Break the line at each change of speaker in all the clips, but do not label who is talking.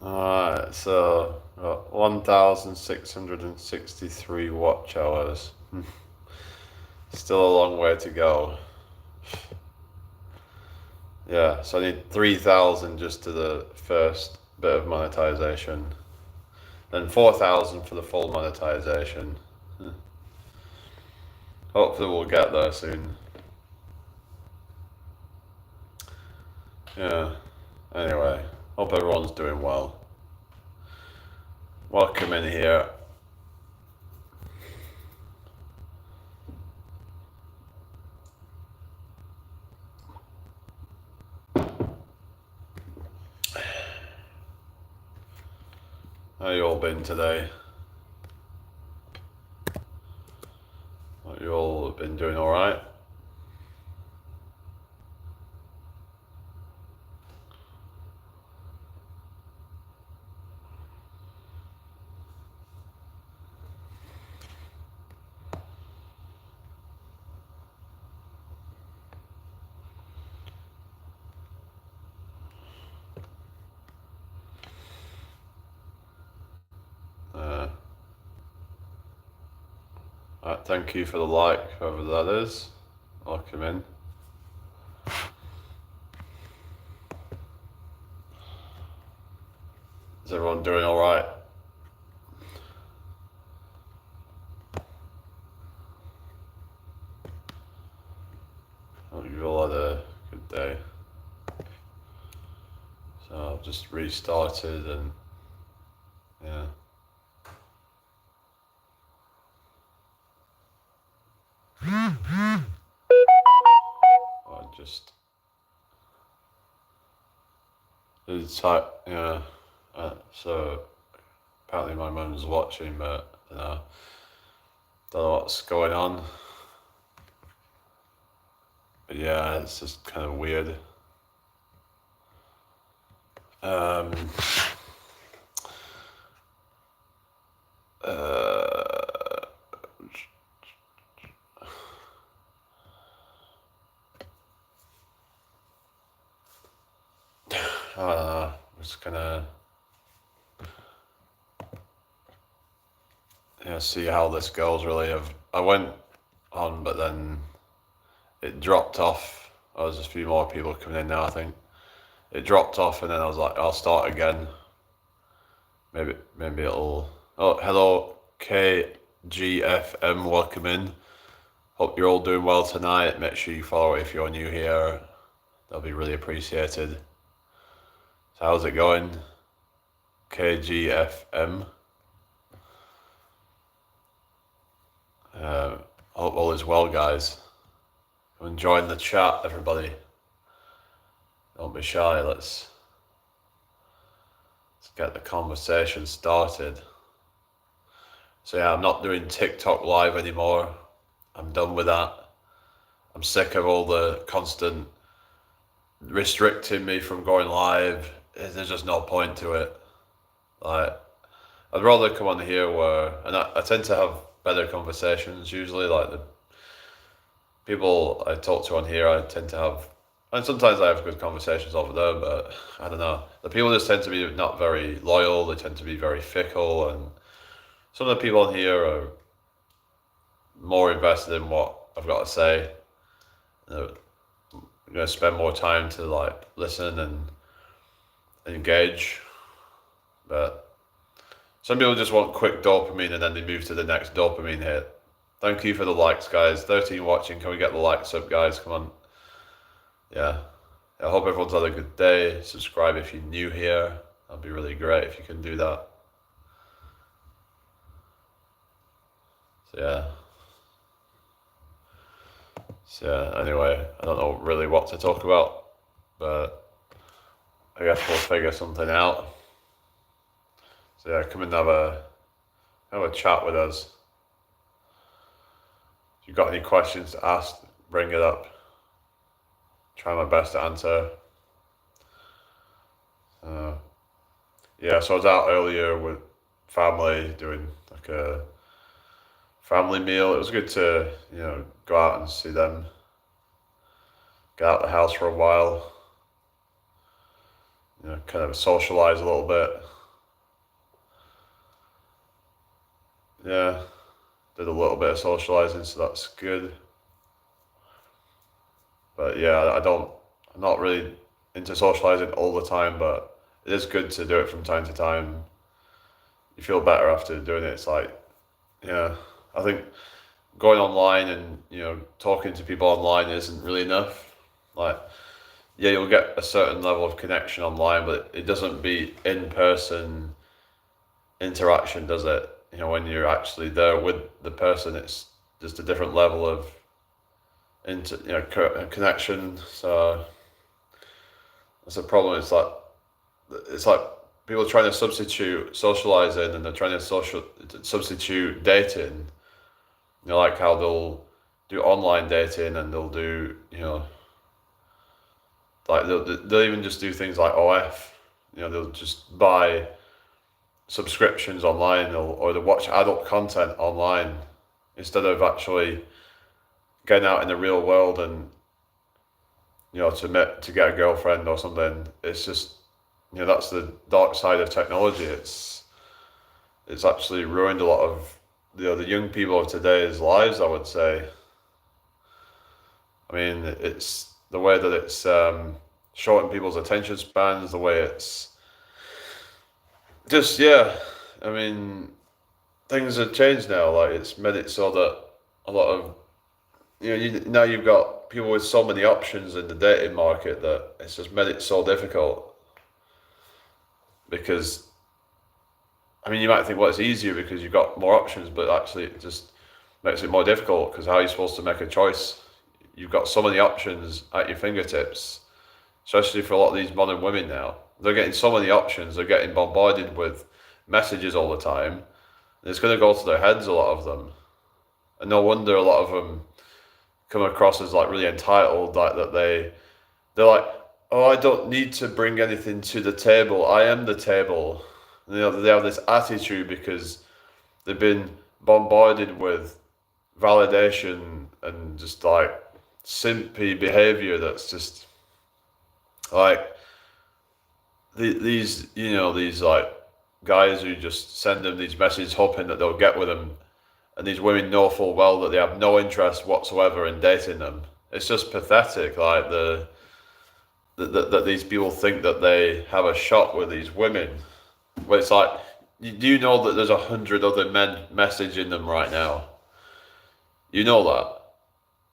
Alright, so got 1,663 watch hours. Still a long way to go. Yeah, so I need 3,000 just to the first bit of monetization. Then 4,000 for the full monetization. Hopefully we'll get there soon. Yeah, anyway, hope everyone's doing well. Welcome in here. How you all been today? Have you all been doing alright? Thank you for the like, whoever that is. Welcome in. Is everyone doing alright? Hope you all had a good day. So I've just restarted and yeah. It's like, yeah. So apparently my mum's watching, but I don't know what's going on. But yeah, it's just kind of weird. Uh, I don't know. I'm just gonna see how this goes. Really, I went on, but then it dropped off. There's a few more people coming in now. I think it dropped off, and then I was like, I'll start again. Maybe it'll. Oh, hello, KGFM. Welcome in. Hope you're all doing well tonight. Make sure you follow if you're new here. That'll be really appreciated. So how's it going? KGFM. Hope all is well, guys. Come and join the chat, everybody. Don't be shy. Let's get the conversation started. So yeah, I'm not doing TikTok live anymore. I'm done with that. I'm sick of all the constant restricting me from going live. There's just no point to it. Like, I'd rather come on here and I tend to have better conversations usually. Like the people I talk to on here, I tend to have, and sometimes I have good conversations over there, but I don't know. The people just tend to be not very loyal. They tend to be very fickle, and some of the people on here are more invested in what I've got to say. I'm gonna spend more time to like listen and engage, but some people just want quick dopamine and then they move to the next dopamine hit. Thank you for the likes, guys. 13 watching. Can we get the likes up, guys? Come on. Yeah. I hope everyone's had a good day. Subscribe if you're new here. That'd be really great if you can do that. So yeah, anyway, I don't know really what to talk about, but I guess we'll figure something out. So yeah, come and have a chat with us. If you've got any questions to ask, bring it up. Try my best to answer. Yeah, so I was out earlier with family doing like a family meal. It was good to, go out and see them. Get out of the house for a while. Kind of socialize a little bit. yeah, did a little bit of socializing, so that's good. But yeah, I'm not really into socializing all the time, but it is good to do it from time to time. You feel better after doing it. It's like, yeah, I think going online and, talking to people online isn't really enough. Like, yeah, you'll get a certain level of connection online, but it doesn't beat in-person interaction, does it? When you're actually there with the person, it's just a different level of connection. So that's a problem. It's like people are trying to substitute socializing, and they're trying to substitute dating. Like how they'll do online dating, and they'll do, like they'll even just do things like OF. They'll just buy subscriptions online, or they watch adult content online instead of actually getting out in the real world and, to get a girlfriend or something. It's just, that's the dark side of technology. It's actually ruined a lot of the young people of today's lives, I would say. I mean, it's the way that it's shortened people's attention spans, the way it's just, yeah. I mean, things have changed now. Like, it's made it so that a lot of, now you've got people with so many options in the dating market that it's just made it so difficult. Because, I mean, you might think, well, it's easier because you've got more options, but actually it just makes it more difficult, because how are you supposed to make a choice? You've got so many options at your fingertips, especially for a lot of these modern women now. They're getting so many options, they're getting bombarded with messages all the time, and it's going to go to their heads, a lot of them. And no wonder a lot of them come across as like really entitled, like that they're like, oh, I don't need to bring anything to the table, I am the table. And, they have this attitude because they've been bombarded with validation and just like simpy behavior that's just like these like guys who just send them these messages hoping that they'll get with them, and these women know full well that they have no interest whatsoever in dating them. It's just pathetic, like that these people think that they have a shot with these women. But it's like, do you know that there's 100 other men messaging them right now? You know that.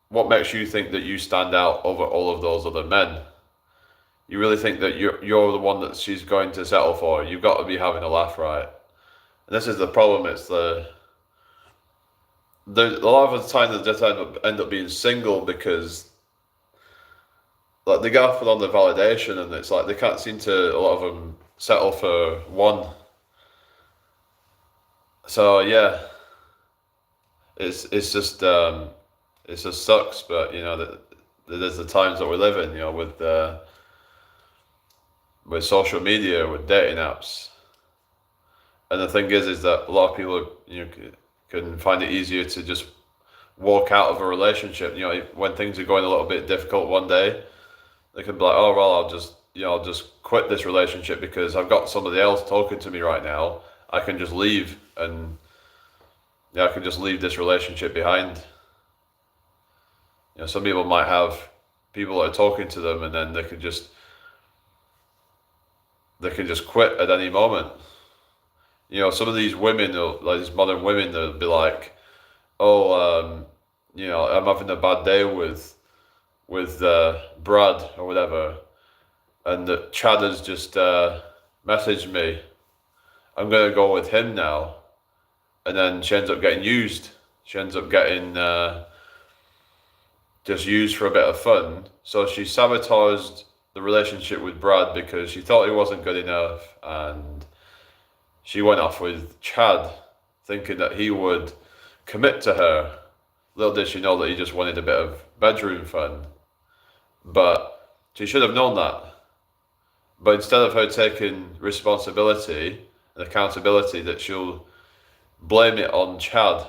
What makes you think that you stand out over all of those other men? You really think that you're the one that she's going to settle for? You've got to be having a laugh, right? And this is the problem. It's a lot of the time they just end up being single because, like, they get off on the validation, and it's like they can't seem to, a lot of them, settle for one. So yeah, it's just it just sucks. But that there's the times that we live in, with social media, with dating apps. And the thing is that a lot of people, can find it easier to just walk out of a relationship. When things are going a little bit difficult one day, they can be like, oh well, I'll just quit this relationship because I've got somebody else talking to me right now. I can just leave, and I can just leave this relationship behind. Some people might have people that are talking to them, and then they can just quit at any moment. Some of these women, like these modern women, they'll be like, oh, I'm having a bad day with Brad or whatever, and that Chad has just messaged me. I'm gonna go with him now, and then she ends up getting used. She ends up getting just used for a bit of fun. So she sabotaged the relationship with Brad because she thought he wasn't good enough, and she went off with Chad, thinking that he would commit to her. Little did she know that he just wanted a bit of bedroom fun. But she should have known that. But instead of her taking responsibility and accountability, that she'll blame it on Chad.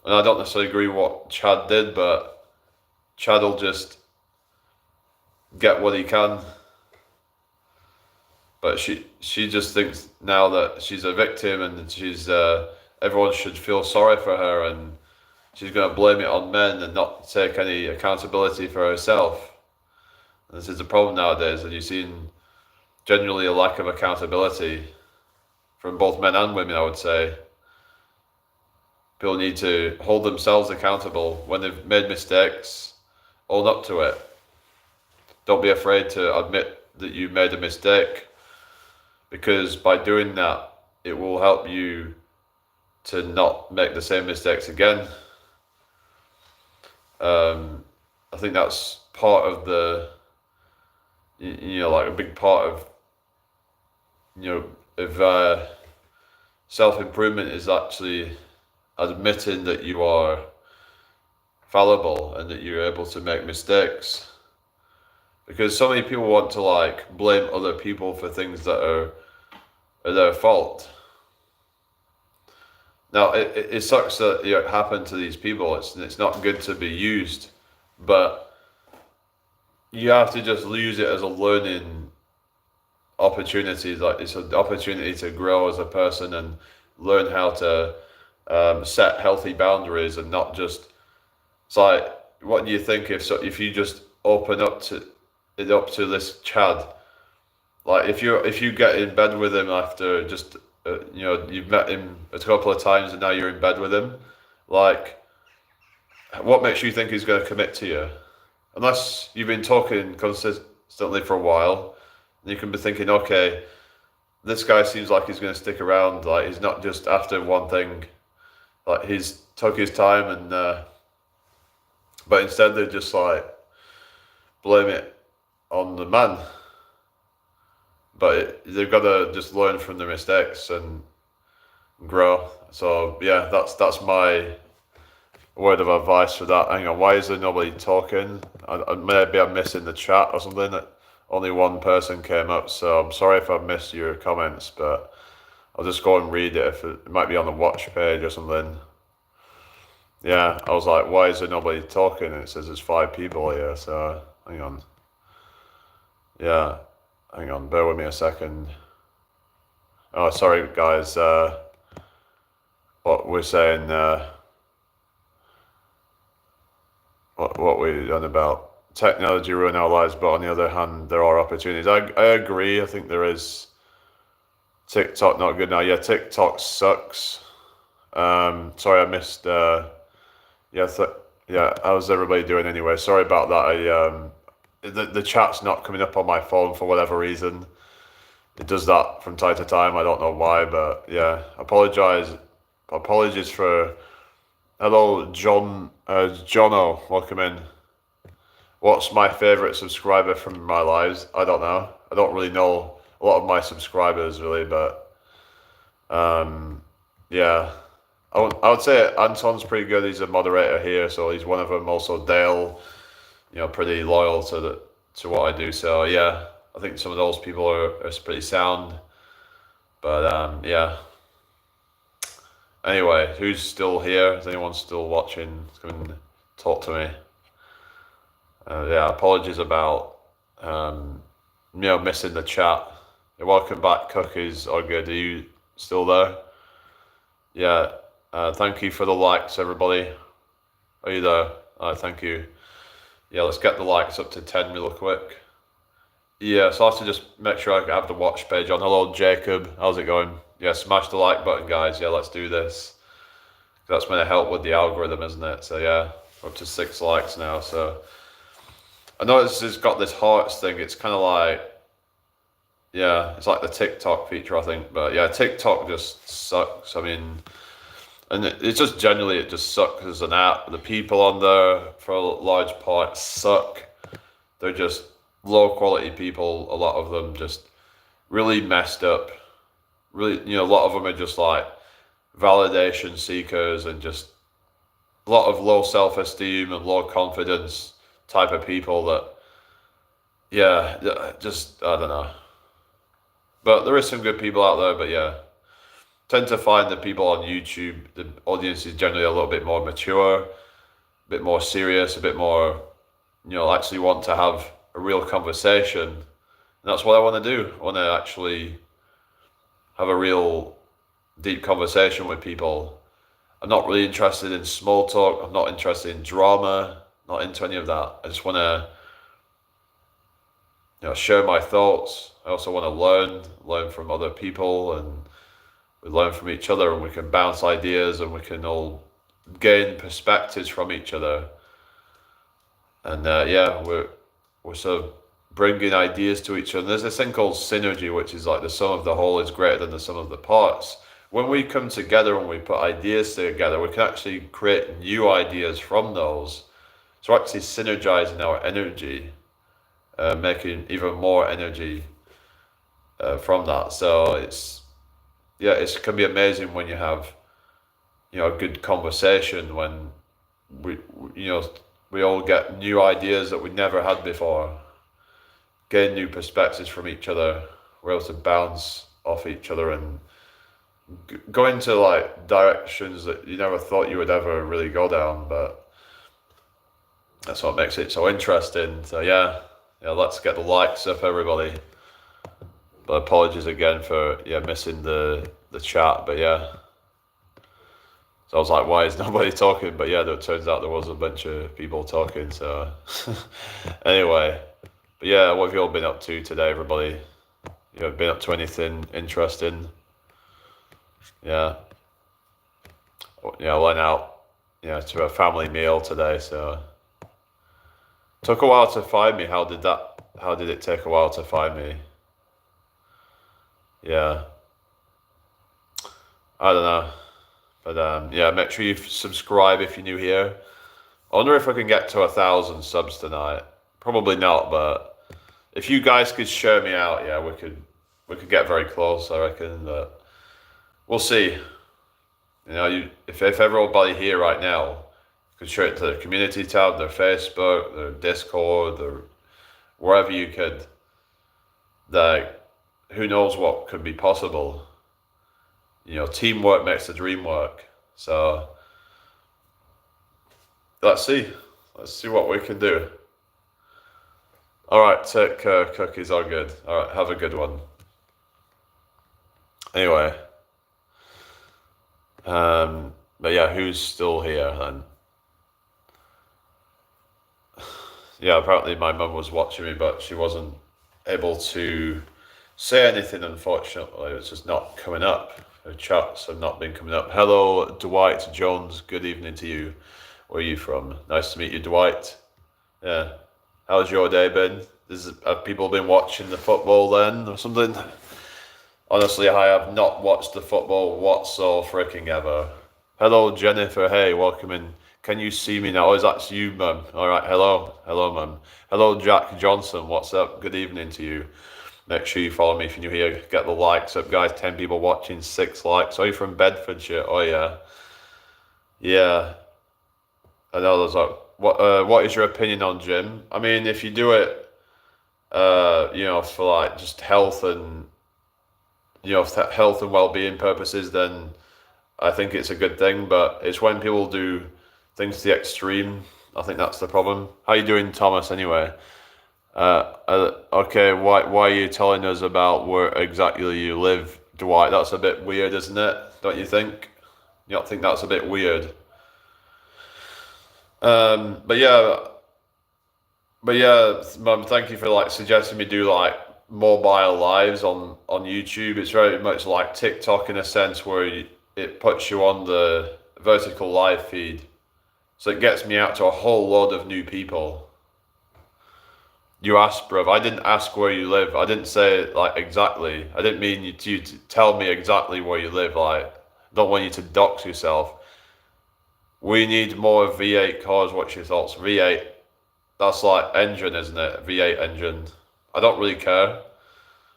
And I don't necessarily agree with what Chad did, but Chad will just get what he can. But she just thinks now that she's a victim, and she's everyone should feel sorry for her and she's going to blame it on men and not take any accountability for herself. And this is the problem nowadays, and you've seen generally a lack of accountability from both men and women, I would say. People need to hold themselves accountable when they've made mistakes, own up to it. Don't be afraid to admit that you made a mistake, because by doing that, it will help you to not make the same mistakes again. I think that's part of the, like a big part of self-improvement is actually admitting that you are fallible and that you're able to make mistakes. Because so many people want to like blame other people for things that are their fault. Now, it sucks that it happened to these people. It's not good to be used, but you have to just use it as a learning opportunity. Like, it's an opportunity to grow as a person and learn how to set healthy boundaries, and not just. It's like, what do you think if you just open up to this Chad? Like, if you get in bed with him after just. You've met him a couple of times and now you're in bed with him. Like, what makes you think he's going to commit to you? Unless you've been talking consistently for a while, and you can be thinking, okay, this guy seems like he's going to stick around. Like, he's not just after one thing. Like, he's took his time, and but instead they just like blame it on the man. But they've got to just learn from their mistakes and grow. So yeah, that's my word of advice for that. Hang on, why is there nobody talking? Maybe I'm missing the chat or something. That only one person came up, so I'm sorry if I've missed your comments, but I'll just go and read it. If it might be on the watch page or something. Yeah, I was like, why is there nobody talking? And it says there's 5 people here, so hang on. Yeah. Hang on, bear with me a second. Oh, sorry, guys. What we're saying, what we're on about. Technology ruin our lives, but on the other hand, there are opportunities. I agree. I think there is. TikTok not good now. Yeah, TikTok sucks. Sorry, I missed. How's everybody doing anyway? Sorry about that. The chat's not coming up on my phone for whatever reason. It does that from time to time. I don't know why, but yeah, apologies for. Hello, Jono, welcome in. What's my favorite subscriber from my lives? I don't know. I don't really know a lot of my subscribers really, but yeah, I would say Anton's pretty good. He's a moderator here, so he's one of them. Also Dale, pretty loyal to what I do. So yeah, I think some of those people are pretty sound. But yeah. Anyway, who's still here? Is anyone still watching? Come and talk to me. Yeah, apologies about missing the chat. Welcome back, Cookies. Are good? Are you still there? Yeah. Thank you for the likes, everybody. Are you there? Thank you. Yeah, let's get the likes up to 10 real quick. Yeah, so I have to just make sure I have the watch page on. Hello, Jacob. How's it going? Yeah, smash the like button, guys. Yeah, let's do this. That's going to help with the algorithm, isn't it? So yeah, we're up to 6 likes now. So I noticed it's got this hearts thing. It's kind of like, yeah, it's like the TikTok feature, I think. But yeah, TikTok just sucks. I mean, and it's just generally, it just sucks as an app. The people on there, for a large part, suck. They're just low quality people. A lot of them just really messed up. Really, a lot of them are just like validation seekers and just a lot of low self-esteem and low confidence type of people that, yeah, just, I don't know. But there is some good people out there, but yeah. Tend to find the people on YouTube, the audience is generally a little bit more mature, a bit more serious, a bit more, actually want to have a real conversation. And that's what I want to do. I want to actually have a real deep conversation with people. I'm not really interested in small talk. I'm not interested in drama. Not into any of that. I just want to, share my thoughts. I also want to learn from other people, and we learn from each other, and we can bounce ideas, and we can all gain perspectives from each other. And we're sort of bringing ideas to each other. And there's this thing called synergy, which is like the sum of the whole is greater than the sum of the parts. When we come together and we put ideas together, we can actually create new ideas from those. So actually synergizing our energy, making even more energy from that. So it can be amazing when you have, a good conversation, when we all get new ideas that we never had before, gain new perspectives from each other. We're able to bounce off each other and go into like directions that you never thought you would ever really go down, but that's what makes it so interesting. So let's get the likes up, everybody. But apologies again for missing the chat, but so I was like, why is nobody talking? But it turns out there was a bunch of people talking, so anyway. But what have you all been up to today, everybody? You been up to anything interesting? I went out, to a family meal today, so took a while to find me. How did it take a while to find me? I don't know. But make sure you subscribe if you're new here. I wonder if I can get to 1,000 subs tonight. Probably not, but if you guys could share me out, we could get very close, I reckon. But we'll see. If everybody here right now could share it to their community tab, their Facebook, their Discord, their wherever you could, who knows what could be possible. Teamwork makes the dream work. So let's see what we can do. All right, take care. Cookies are good. All right, have a good one. Anyway, but who's still here then? Apparently my mum was watching me, but she wasn't able to say anything, unfortunately. It's just not coming up. Her chats have not been coming up. Hello, Dwight Jones. Good evening to you. Where are you from? Nice to meet you, Dwight. Yeah. How's your day been? Have people been watching the football then, or something? Honestly, I have not watched the football whatsoever freaking ever. Hello, Jennifer. Hey, welcome in. Can you see me now? Oh, that's you, Mum. All right. Hello, Mum. Hello, Jack Johnson. What's up? Good evening to you. Make sure you follow me if you're new here. Get the likes up, guys. 10 people watching, 6 likes. Are you from Bedfordshire? Oh, yeah. Yeah. I know there's like, what is your opinion on gym? I mean, if you do it, for like just health and, health and well-being purposes, then I think it's a good thing. But it's when people do things to the extreme, I think that's the problem. How you doing, Thomas, anyway? Okay, why are you telling us about where exactly you live, Dwight? That's a bit weird, isn't it? Don't you think? You don't think that's a bit weird? But Mum, thank you for like suggesting me do like mobile lives on YouTube. It's very much like TikTok in a sense where it puts you on the vertical live feed, so it gets me out to a whole load of new people. You asked, bruv. I didn't ask where you live. I didn't say like exactly. I didn't mean you to tell me exactly where you live. Like, don't want you to dox yourself. We need more V8 cars. What's your thoughts? V8. That's like engine, isn't it? V8 engine. I don't really care.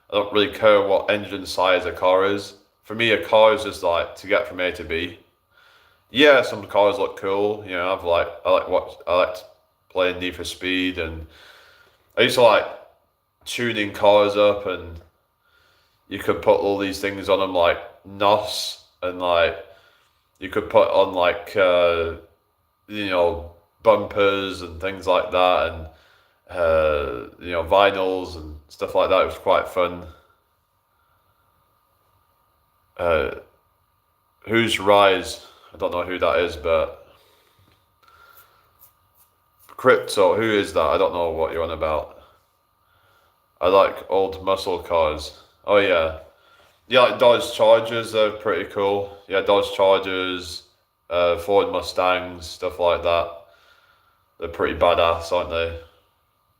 I don't really care what engine size a car is. For me, a car is just like to get from A to B. Yeah, some cars look cool. I like playing Need for Speed, and I used to like tuning cars up, and you could put all these things on them like NOS, and like you could put on like bumpers and things like that, and vinyls and stuff like that. It was quite fun. who's Rise? I don't know who that is, but Crypto, who is that? I don't know what you're on about. I like old muscle cars. Oh yeah. Yeah, like Dodge Chargers are pretty cool. Yeah, Dodge Chargers, Ford Mustangs, stuff like that. They're pretty badass, aren't they?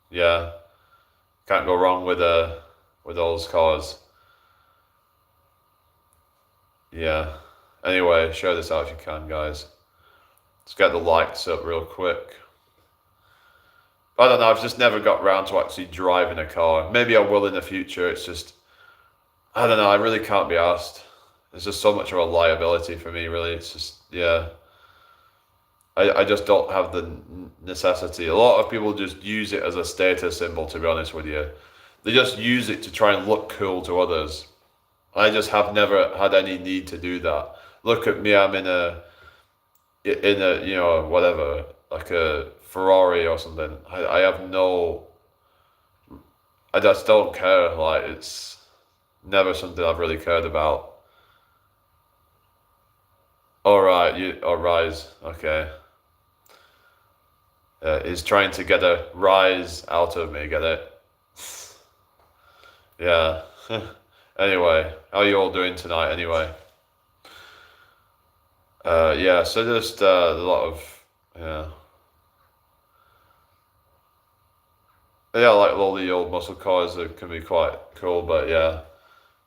Yeah. Can't go wrong with those cars. Yeah. Anyway, share this out if you can, guys. Let's get the likes up real quick. I don't know, I've just never got round to actually driving a car. Maybe I will in the future. It's just, I don't know, I really can't be asked. It's just so much of a liability for me, really. It's just, yeah. I just don't have the necessity. A lot of people just use it as a status symbol, to be honest with you. They just use it to try and look cool to others. I just have never had any need to do that. Look at me, I'm in a whatever, like a Ferrari or something. I have no, I just don't care. Like, it's never something I've really cared about. All right, Rise, okay. He's trying to get a rise out of me, get it? Yeah. Anyway, how are you all doing tonight anyway? Yeah, so just a lot of, yeah. Yeah, like all the old muscle cars that can be quite cool, but yeah.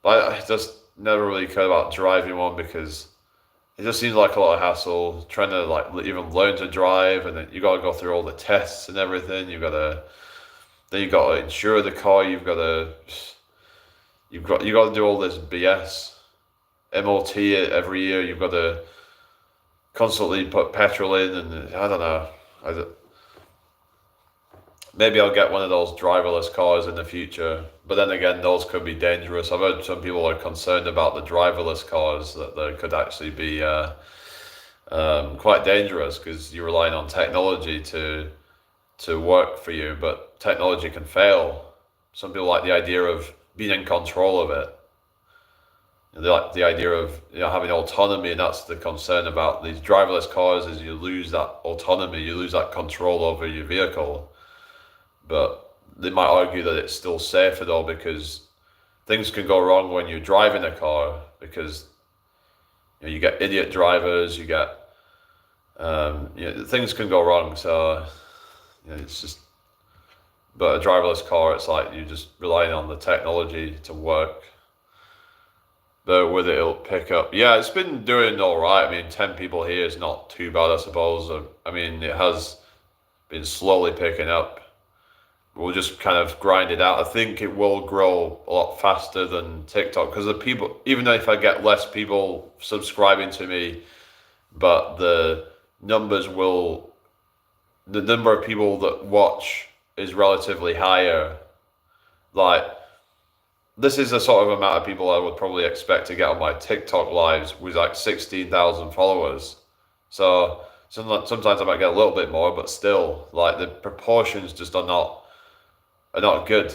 But I just never really cared about driving one because it just seems like a lot of hassle trying to like even learn to drive, and then you gotta go through all the tests and everything. Then you gotta insure the car. You gotta do all this BS, MOT it every year. You've got to constantly put petrol in, and I don't know. Maybe I'll get one of those driverless cars in the future, but then again, those could be dangerous. I've heard some people are concerned about the driverless cars, that they could actually be quite dangerous because you're relying on technology to work for you, but technology can fail. Some people like the idea of being in control of it. They like the idea of having autonomy, and that's the concern about these driverless cars is you lose that autonomy, you lose that control over your vehicle. But they might argue that it's still safer though, because things can go wrong when you're driving a car, because you get idiot drivers, you get things can go wrong. So it's just, but a driverless car, it's like you're just relying on the technology to work. But with it, it'll pick up. Yeah, it's been doing all right. I mean, 10 people here is not too bad, I suppose. I mean, it has been slowly picking up. We'll just kind of grind it out. I think it will grow a lot faster than TikTok, because the people, even if I get less people subscribing to me, but the number of people that watch is relatively higher. Like, this is the sort of amount of people I would probably expect to get on my TikTok lives with like 16,000 followers. So sometimes I might get a little bit more, but still, like, the proportions just are not good.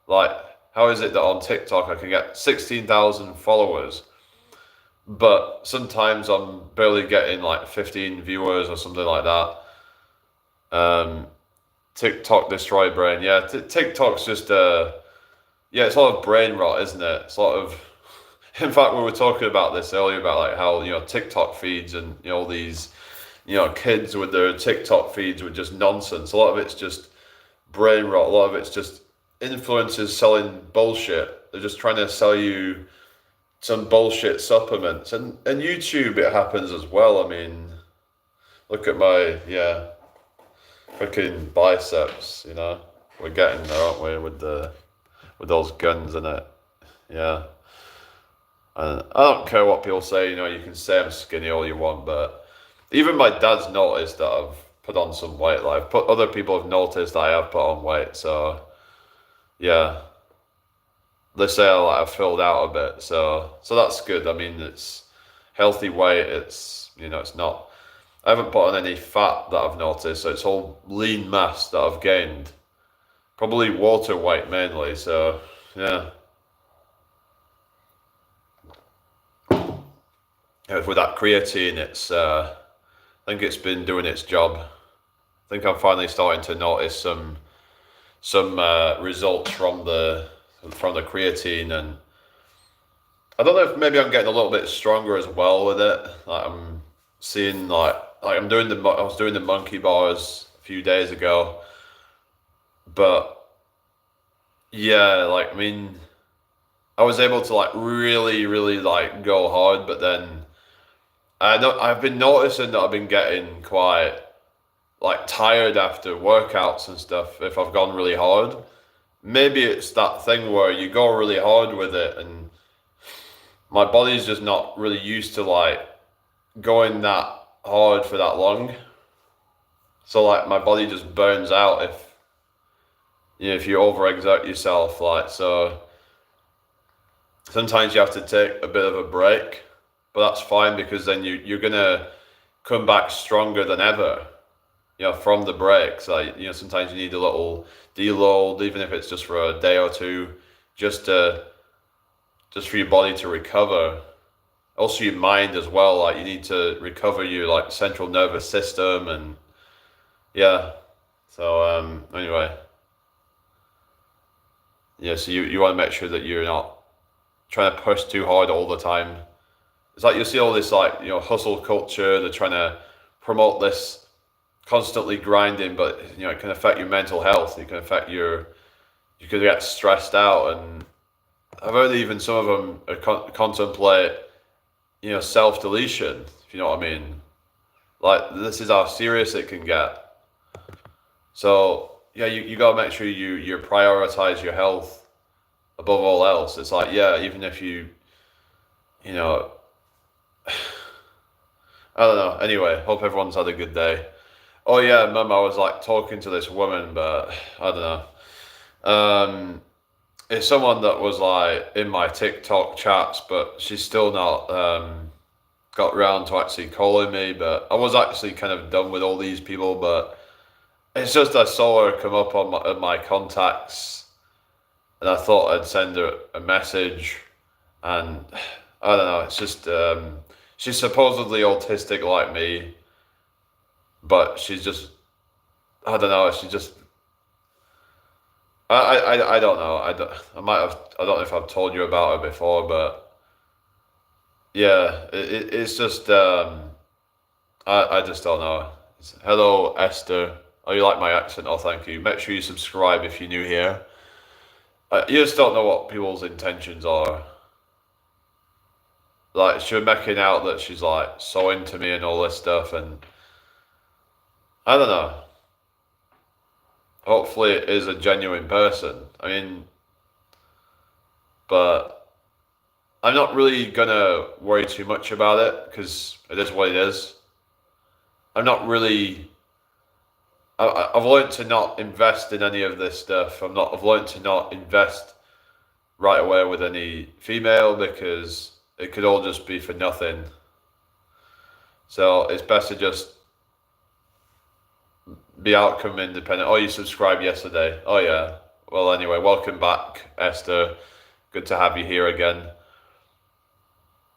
Like, how is it that on TikTok I can get 16,000 followers, but sometimes I'm barely getting like 15 viewers or something like that? TikTok destroy brain. Yeah, TikTok's just yeah, it's a lot of brain rot, isn't it? It's a lot of. In fact, we were talking about this earlier about like how TikTok feeds and all these kids with their TikTok feeds with just nonsense. A lot of it's just brain rot. A lot of it's just influencers selling bullshit. They're just trying to sell you some bullshit supplements. And YouTube, it happens as well. I mean, look at my freaking biceps. We're getting there, aren't we, with those guns in it? Yeah. And I don't care what people say. You can say I'm skinny all you want, but even my dad's noticed that I've put on some weight. Like, other people have noticed that I have put on weight. So yeah, they say I've filled out a bit. So that's good. I mean, it's healthy weight. It's it's not. I haven't put on any fat that I've noticed. So it's all lean mass that I've gained. Probably water weight mainly. So yeah. with that creatine, I think it's been doing its job. I think I'm finally starting to notice some results from the creatine, and I don't know if maybe I'm getting a little bit stronger as well with it. Like I'm seeing like I was doing the monkey bars a few days ago, but yeah, like I mean, I was able to like really, really like go hard, but then I've been noticing that I've been getting quite like tired after workouts and stuff if I've gone really hard. Maybe it's that thing where you go really hard with it and my body's just not really used to like going that hard for that long. So like my body just burns out if you overexert yourself. Like so sometimes you have to take a bit of a break, but that's fine because then you're gonna come back stronger than ever. From the breaks. Like sometimes you need a little deload, even if it's just for a day or two, just for your body to recover. Also your mind as well. Like you need to recover your like central nervous system and yeah. So anyway, yeah. So you want to make sure that you're not trying to push too hard all the time. It's like you see all this like hustle culture. They're trying to promote this constantly grinding, but it can affect your mental health. It can affect you could get stressed out, and I've heard even some of them contemplate self-deletion, if you know what I mean. Like this is how serious it can get. So yeah, you gotta make sure you prioritize your health above all else. It's like, yeah, even if you know I don't know. Anyway, hope everyone's had a good day. Oh yeah, Mum, I was like talking to this woman, but I don't know. It's someone that was like in my TikTok chats, but she's still not got round to actually calling me. But I was actually kind of done with all these people, but it's just I saw her come up on my contacts, and I thought I'd send her a message, and I don't know. It's just she's supposedly autistic like me, but she's just I don't know. She just I don't know. I don't know if I've told you about her before, but yeah, it's just I just don't know. Hello, Esther. Oh, you like my accent? Oh, thank you. Make sure you subscribe if you're new here. You just don't know what people's intentions are. Like she was making out that she's like so into me and all this stuff, and I don't know. Hopefully, it is a genuine person. I mean, but I'm not really gonna worry too much about it because it is what it is. I'm not really. I've learned to not invest in any of this stuff. I've learned to not invest right away with any female because it could all just be for nothing. So it's best to just be outcome independent. Oh, you subscribed yesterday. Oh yeah. Well, anyway, welcome back, Esther. Good to have you here again.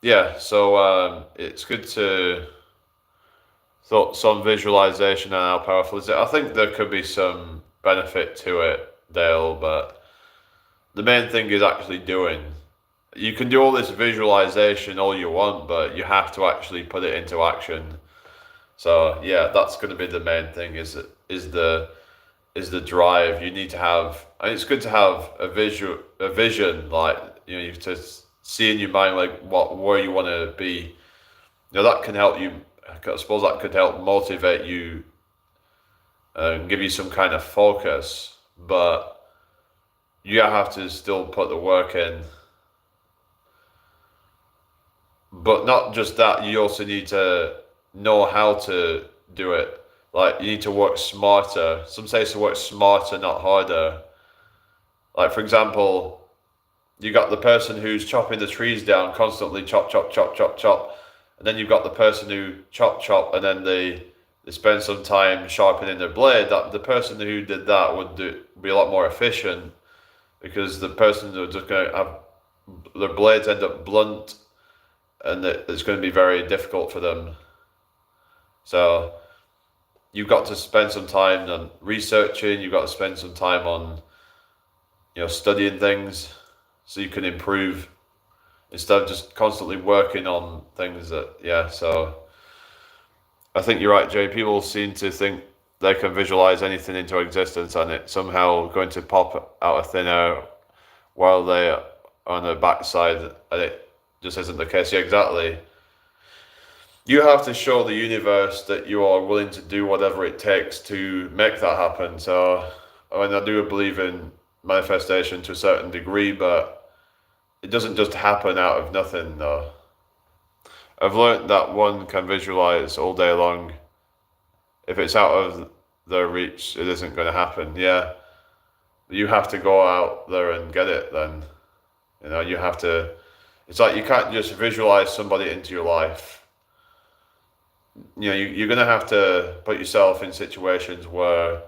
Yeah. So it's good to thought some visualization and how powerful is it. I think there could be some benefit to it, Dale, but the main thing is actually doing. You can do all this visualization all you want, but you have to actually put it into action. So yeah, that's going to be the main thing. Is the drive. You need to have. And it's good to have a vision. Like you have to see in your mind like where you want to be. That can help you. I suppose that could help motivate you and give you some kind of focus. But you have to still put the work in. But not just that. You also need to know how to do it. Like you need to work smarter. Some say to work smarter, not harder. Like for example, you got the person who's chopping the trees down constantly, chop, chop, chop, chop, chop, and then you've got the person who chop, and then they spend some time sharpening their blade. That the person who did that would be a lot more efficient because the person who's just going to have their blades end up blunt and it's going to be very difficult for them. So you've got to spend some time on researching, you've got to spend some time on, studying things so you can improve instead of just constantly working on things so I think you're right, Jay. People seem to think they can visualize anything into existence and it's somehow going to pop out of thin air while they are on the backside, and it just isn't the case. Yeah, exactly. You have to show the universe that you are willing to do whatever it takes to make that happen. So, I do believe in manifestation to a certain degree, but it doesn't just happen out of nothing, though. I've learned that one can visualize all day long. If it's out of their reach, it isn't going to happen. Yeah, you have to go out there and get it then. You have to, it's like you can't just visualize somebody into your life. You're going to have to put yourself in situations where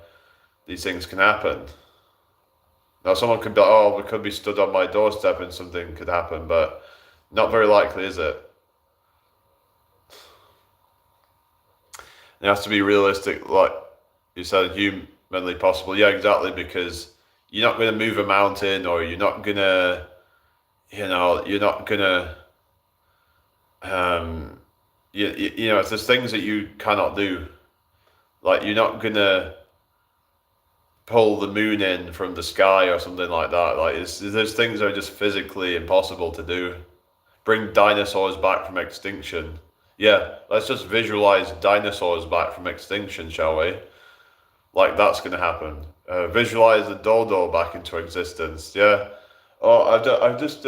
these things can happen. Now, someone could be like, oh, we could be stood on my doorstep and something could happen, but not very likely, is it? It has to be realistic, like you said, humanly possible. Yeah, exactly, because you're not going to move a mountain, or you're not going to, you're not going to, if there's things that you cannot do, like you're not going to pull the moon in from the sky or something like that. Like there's things that are just physically impossible to do. Bring dinosaurs back from extinction. Yeah, let's just visualize dinosaurs back from extinction, shall we? Like that's going to happen. Visualize the dodo back into existence. Yeah. Oh, I'm just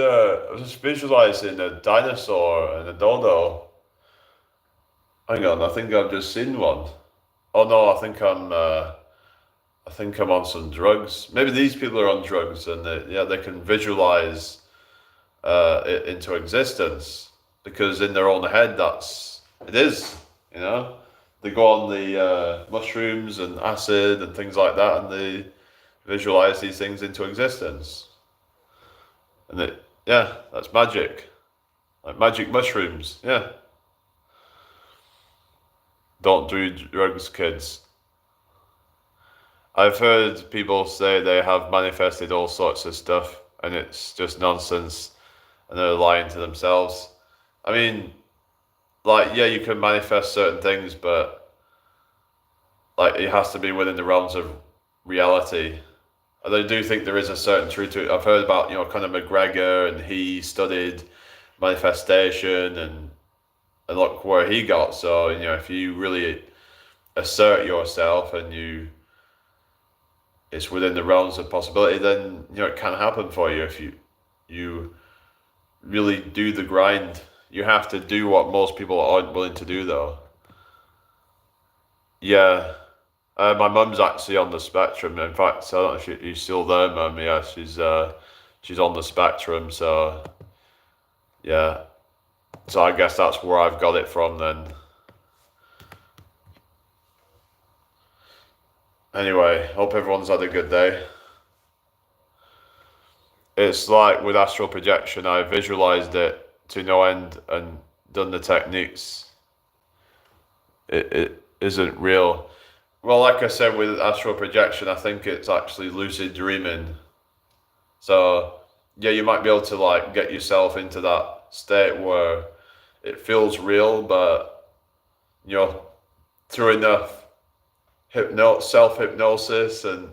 visualizing a dinosaur and a dodo. Hang on, I think I've just seen one. Oh no, I think I'm on some drugs. Maybe these people are on drugs, and they can visualize it into existence. Because in their own head, it is, They go on the mushrooms and acid and things like that, and they visualize these things into existence. And that's magic. Like magic mushrooms, yeah. Don't do drugs, kids. I've heard people say they have manifested all sorts of stuff, and it's just nonsense, and they're lying to themselves. I mean, you can manifest certain things, but it has to be within the realms of reality. And I do think there is a certain truth to it. I've heard about, Conor McGregor, and he studied manifestation, and look where he got. So, if you really assert yourself and it's within the realms of possibility, then, it can happen for you if you really do the grind. You have to do what most people aren't willing to do, though. Yeah. My mum's actually on the spectrum. In fact, I don't know if you're still there, Mum. Yeah, she's on the spectrum, so yeah. So I guess that's where I've got it from then. Anyway, hope everyone's had a good day. It's like with astral projection, I visualized it to no end and done the techniques. It isn't real. Well, like I said, with astral projection, I think it's actually lucid dreaming. So, yeah, you might be able to get yourself into that state where it feels real, but, through enough self-hypnosis and,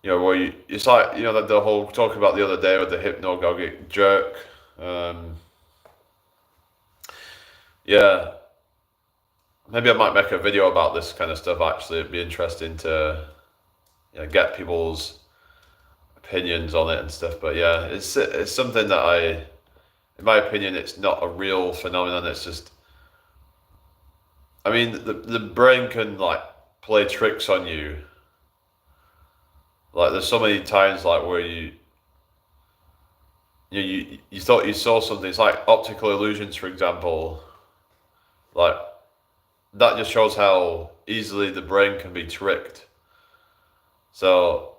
where it's like, the whole talk about the other day with the hypnagogic jerk. Yeah. Maybe I might make a video about this kind of stuff, actually. It'd be interesting to get people's opinions on it and stuff. But yeah, it's something that in my opinion, it's not a real phenomenon. It's just, I mean, the brain can play tricks on you. There's so many times where you thought you saw something. It's like optical illusions, for example. That just shows how easily the brain can be tricked. So,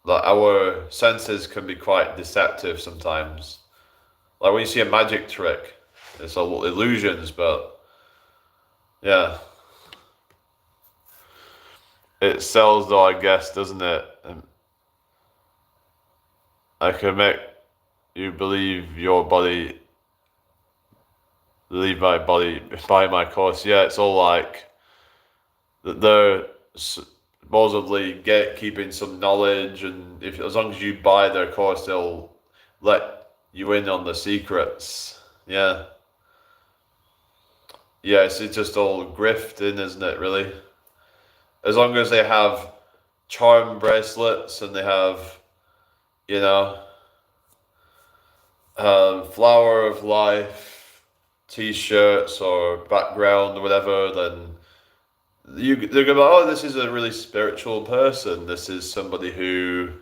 our senses can be quite deceptive sometimes. Like when you see a magic trick, it's all illusions, but yeah. It sells though, I guess, doesn't it? And I can make you believe my body, buy my course. Yeah, it's all like that they're supposedly gatekeeping some knowledge, and if as long as you buy their course, they'll let you in on the secrets. Yeah. Yeah, it's just all grifting, isn't it, really? As long as they have charm bracelets and they have, you know, flower of life t-shirts or background or whatever, then they're gonna be like, oh, this is a really spiritual person. This is somebody who,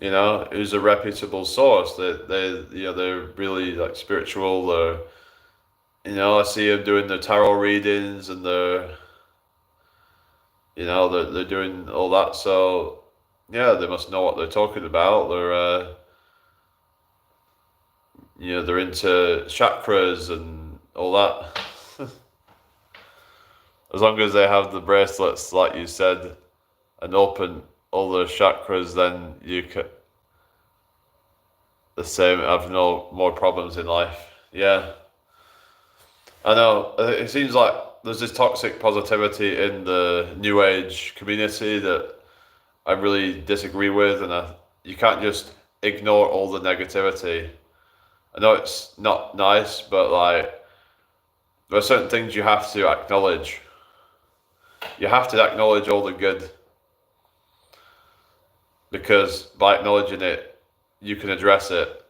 who's a reputable source. They're really like spiritual. I see them doing the tarot readings and they're doing all that. So yeah, they must know what they're talking about. They're into chakras and all that. As long as they have the bracelets, like you said, and open all the chakras, then you can have no more problems in life. Yeah. I know. It seems like there's this toxic positivity in the New Age community that I really disagree with, and you can't just ignore all the negativity. I know it's not nice, but like there are certain things you have to acknowledge. You have to acknowledge all the good, because by acknowledging it, you can address it.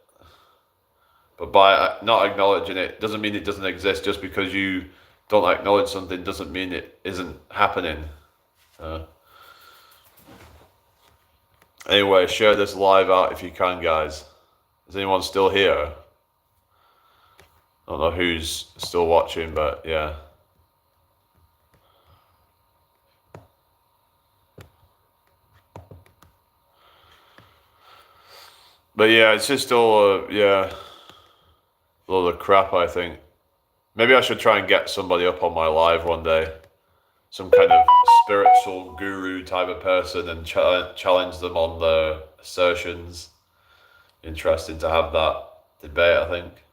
But by not acknowledging it doesn't mean it doesn't exist. Just because you don't acknowledge something doesn't mean it isn't happening. Anyway, share this live out if you can, guys. Is anyone still here? I don't know who's still watching, but yeah. But yeah, it's just all a load of crap, I think. Maybe I should try and get somebody up on my live one day. Some kind of spiritual guru type of person, and challenge them on their assertions. Interesting to have that debate, I think.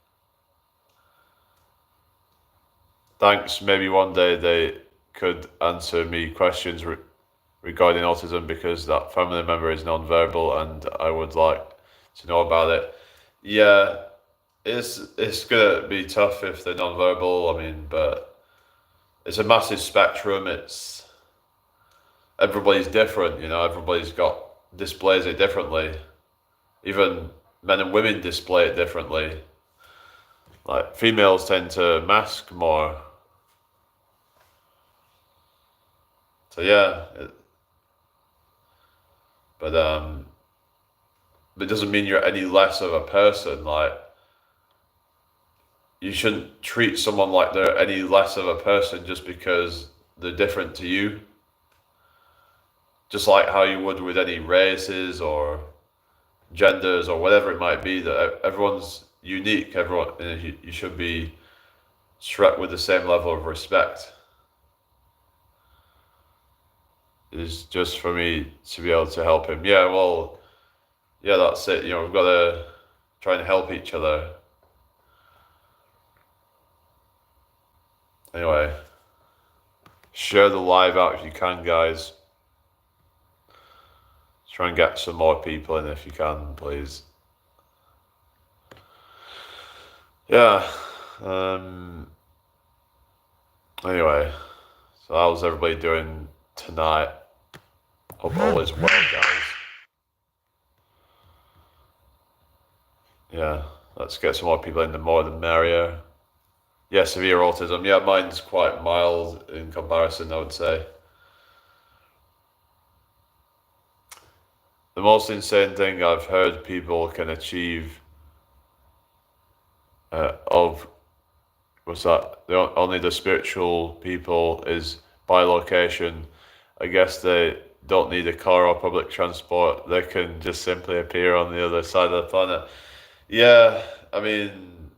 Thanks. Maybe one day they could answer me questions regarding autism, because that family member is non-verbal and I would like to know about it. Yeah, it's gonna be tough if they're non-verbal. I mean, but it's a massive spectrum. Everybody's different, everybody's displays it differently. Even men and women display it differently. Like females tend to mask more. So yeah, but it doesn't mean you're any less of a person. Like, you shouldn't treat someone like they're any less of a person just because they're different to you. Just like how you would with any races or genders or whatever it might be, that everyone's unique. Everyone, you should be struck with the same level of respect. It is just for me to be able to help him. Yeah, well, yeah, that's it. We've got to try and help each other. Anyway, share the live out if you can, guys. Try and get some more people in if you can, please. Yeah. Anyway, so how's everybody doing tonight? Hope all is well, guys. Yeah, let's get some more people in. The more the merrier. Yeah, severe autism. Yeah, mine's quite mild in comparison, I would say. The most insane thing I've heard people can achieve only the spiritual people is by location. I guess they don't need a car or public transport. They can just simply appear on the other side of the planet. Yeah, I mean,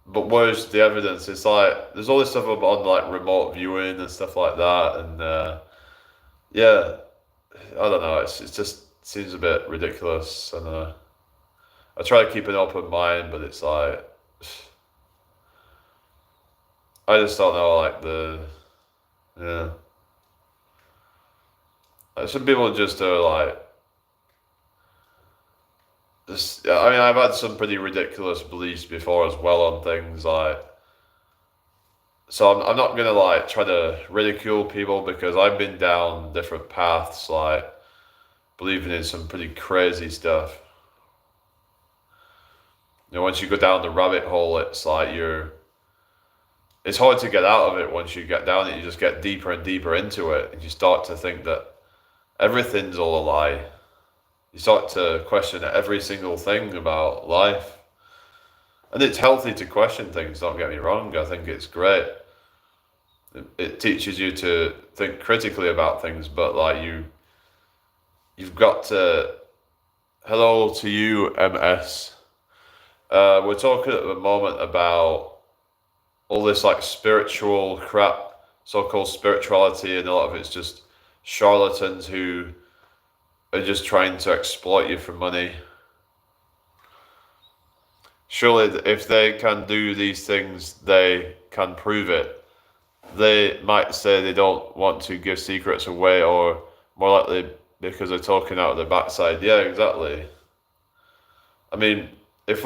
but where's the evidence? It's like there's all this stuff on like remote viewing and stuff like that, and yeah, I don't know. It just seems a bit ridiculous, and I try to keep an open mind, but it's like I just don't know. Like yeah, like, some people just are like. I mean, I've had some pretty ridiculous beliefs before as well on things like. So I'm not gonna like try to ridicule people because I've been down different paths, like believing in some pretty crazy stuff. You know, once you go down the rabbit hole, it's like it's hard to get out of it once you get down it. You just get deeper and deeper into it, and you start to think that everything's all a lie. You start to question every single thing about life. And it's healthy to question things, don't get me wrong. I think it's great. It teaches you to think critically about things, but like you've got to. Hello to you, MS. We're talking at the moment about all this like spiritual crap, so-called spirituality, and a lot of it's just charlatans who are just trying to exploit you for money. Surely, if they can do these things, they can prove it. They might say they don't want to give secrets away, or more likely because they're talking out of their backside. Yeah, exactly. I mean, if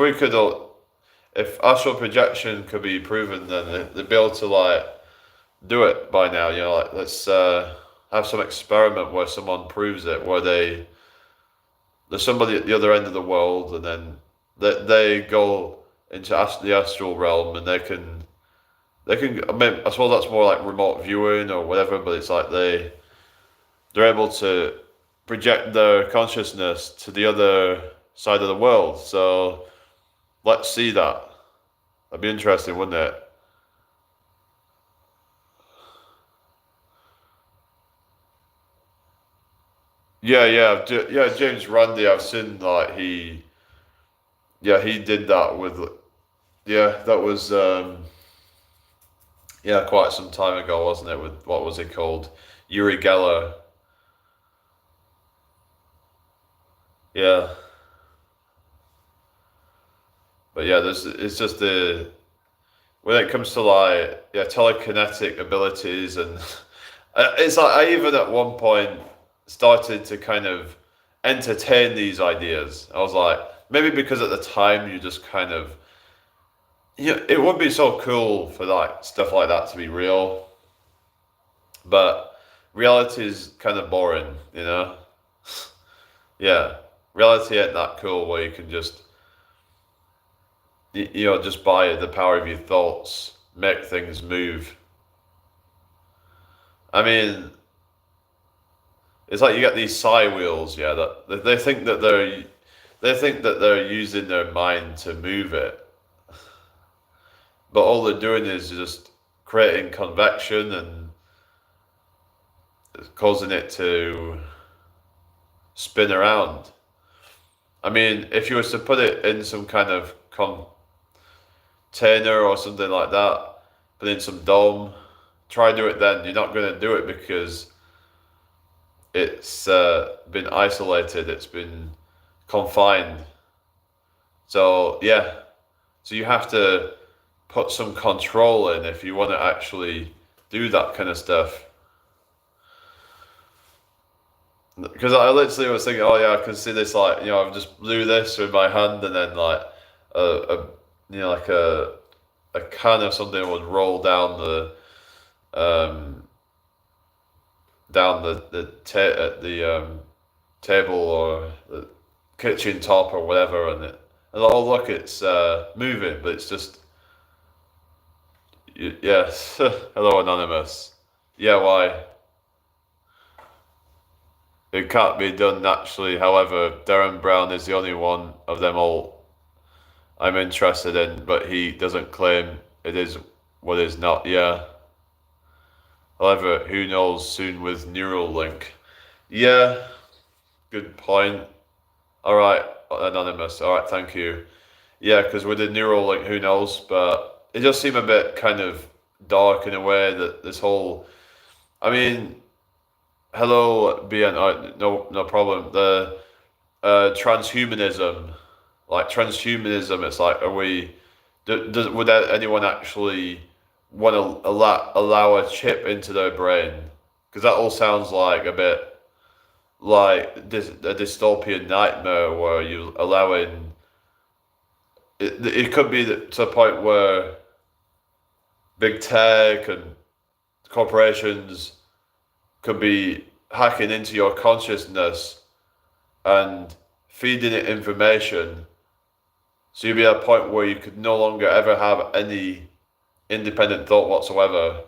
astral projection could be proven, then they'd be able to like do it by now. You know, like let's have some experiment where someone proves it, where there's somebody at the other end of the world, and then they go into the astral realm, and they can. I mean, I suppose that's more like remote viewing or whatever, but it's like they're able to project their consciousness to the other side of the world. So let's see that. That'd be interesting, wouldn't it? Yeah, James Randi. I've seen like he did that with, yeah, that was yeah, quite some time ago, wasn't it? With what was it called, Uri Geller? Yeah, but yeah, it's just when it comes to like telekinetic abilities and it's like I even at one point started to kind of entertain these ideas. I was like, maybe because at the time you just kind of, it would be so cool for like stuff like that to be real, but reality is kind of boring, you know? Yeah, reality ain't that cool where you can just, just by the power of your thoughts, make things move. I mean, it's like you get these psi wheels, yeah, that they think that they're using their mind to move it, but all they're doing is just creating convection and causing it to spin around. I mean, if you was to put it in some kind of container or something like that, put in some dome, try do it then. You're not going to do it because it's been isolated, it's been confined. So yeah, so you have to put some control in if you want to actually do that kind of stuff. Because I literally was thinking, oh yeah, I can see this, like, I've just blew this with my hand, and then like a like a can of something would roll down um the table or the kitchen top or whatever, and oh look, it's moving, but it's just yes. Hello, anonymous. Yeah, why? It can't be done naturally. However, Darren Brown is the only one of them all I'm interested in, but he doesn't claim it is what is not. Yeah. However, who knows soon with Neuralink. Yeah, good point. All right, anonymous. All right, thank you. Yeah, because with the neural link, who knows? But it does seem a bit kind of dark in a way that this whole. I mean, hello, BN. No problem. The transhumanism, like transhumanism. It's like, are we? Would anyone actually want to allow a chip into their brain? Because that all sounds like a bit like a dystopian nightmare where you allowing it could be to a point where big tech and corporations could be hacking into your consciousness and feeding it information. So you'd be at a point where you could no longer ever have any independent thought whatsoever.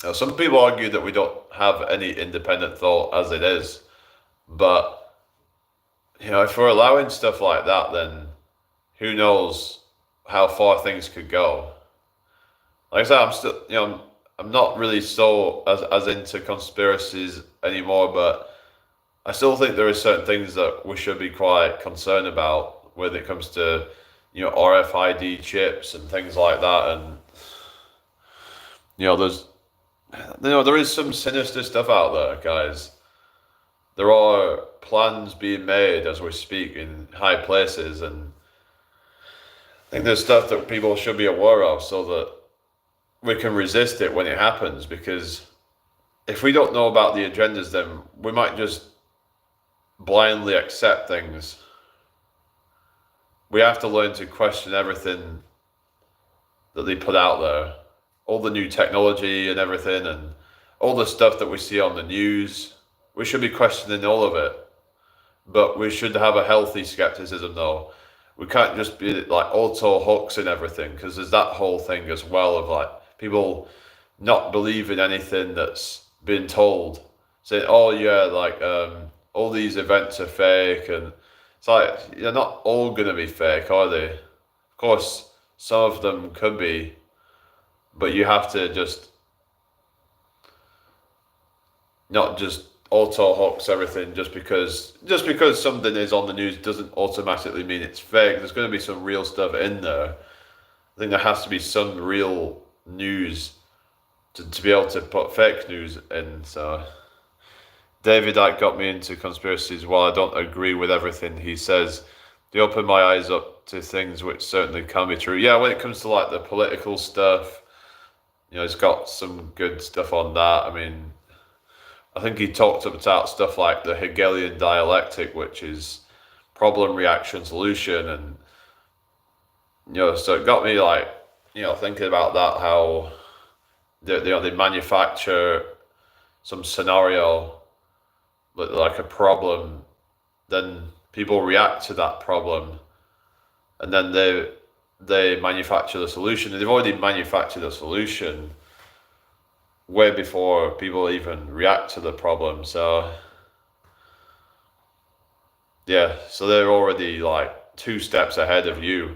Now, some people argue that we don't have any independent thought as it is, but if we're allowing stuff like that, then who knows how far things could go. Like I said, I'm still, I'm not really so as into conspiracies anymore, but I still think there are certain things that we should be quite concerned about when it comes to, RFID chips and things like that. And, there is some sinister stuff out there, guys. There are plans being made as we speak in high places, and I think there's stuff that people should be aware of so that we can resist it when it happens, because if we don't know about the agendas, then we might just blindly accept things. We have to learn to question everything that they put out there, all the new technology and everything, and all the stuff that we see on the news. We should be questioning all of it, but we should have a healthy skepticism though. We can't just be like auto hooks and everything, because there's that whole thing as well of like people not believing anything that's been told, saying, oh yeah, like all these events are fake, and it's like, they're not all gonna be fake, are they? Of course, some of them could be, but you have to just not just auto hooks everything just because something is on the news doesn't automatically mean it's fake. There's going to be some real stuff in there. I think there has to be some real news to be able to put fake news in. So David Icke got me into conspiracies. While I don't agree with everything he says, they open my eyes up to things which certainly can be true. Yeah, when it comes to like the political stuff, he's got some good stuff on that. I mean, I think he talked about stuff like the Hegelian dialectic, which is problem, reaction, solution. And, so it got me like, thinking about that, how they manufacture some scenario, like a problem, then people react to that problem, and then they manufacture the solution. And they've already manufactured a solution way before people even react to the problem. So yeah, so they're already like 2 steps ahead of you.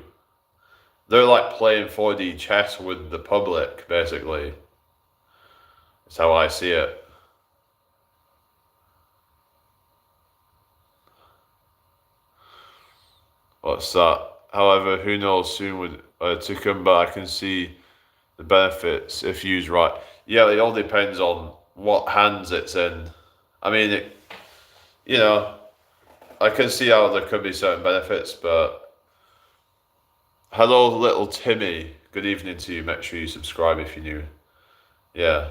They're like playing 4D chess with the public, basically. That's how I see it. What's that? However, who knows, soon would to come, but I can see the benefits if used right. Yeah, it all depends on what hands it's in. I mean, I can see how there could be certain benefits, but hello, little Timmy. Good evening to you. Make sure you subscribe if you're new. Yeah,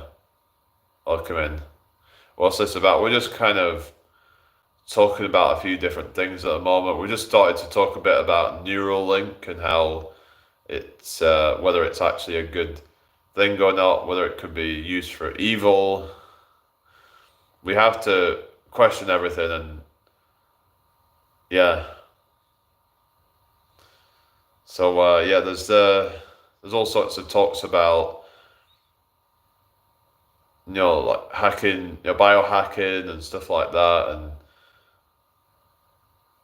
I'll come in. What's this about? We're just kind of talking about a few different things at the moment. We just started to talk a bit about Neuralink and how it's whether it's actually a good thing or not, whether it could be used for evil. We have to question everything, and yeah. So yeah, there's all sorts of talks about like hacking, biohacking and stuff like that, and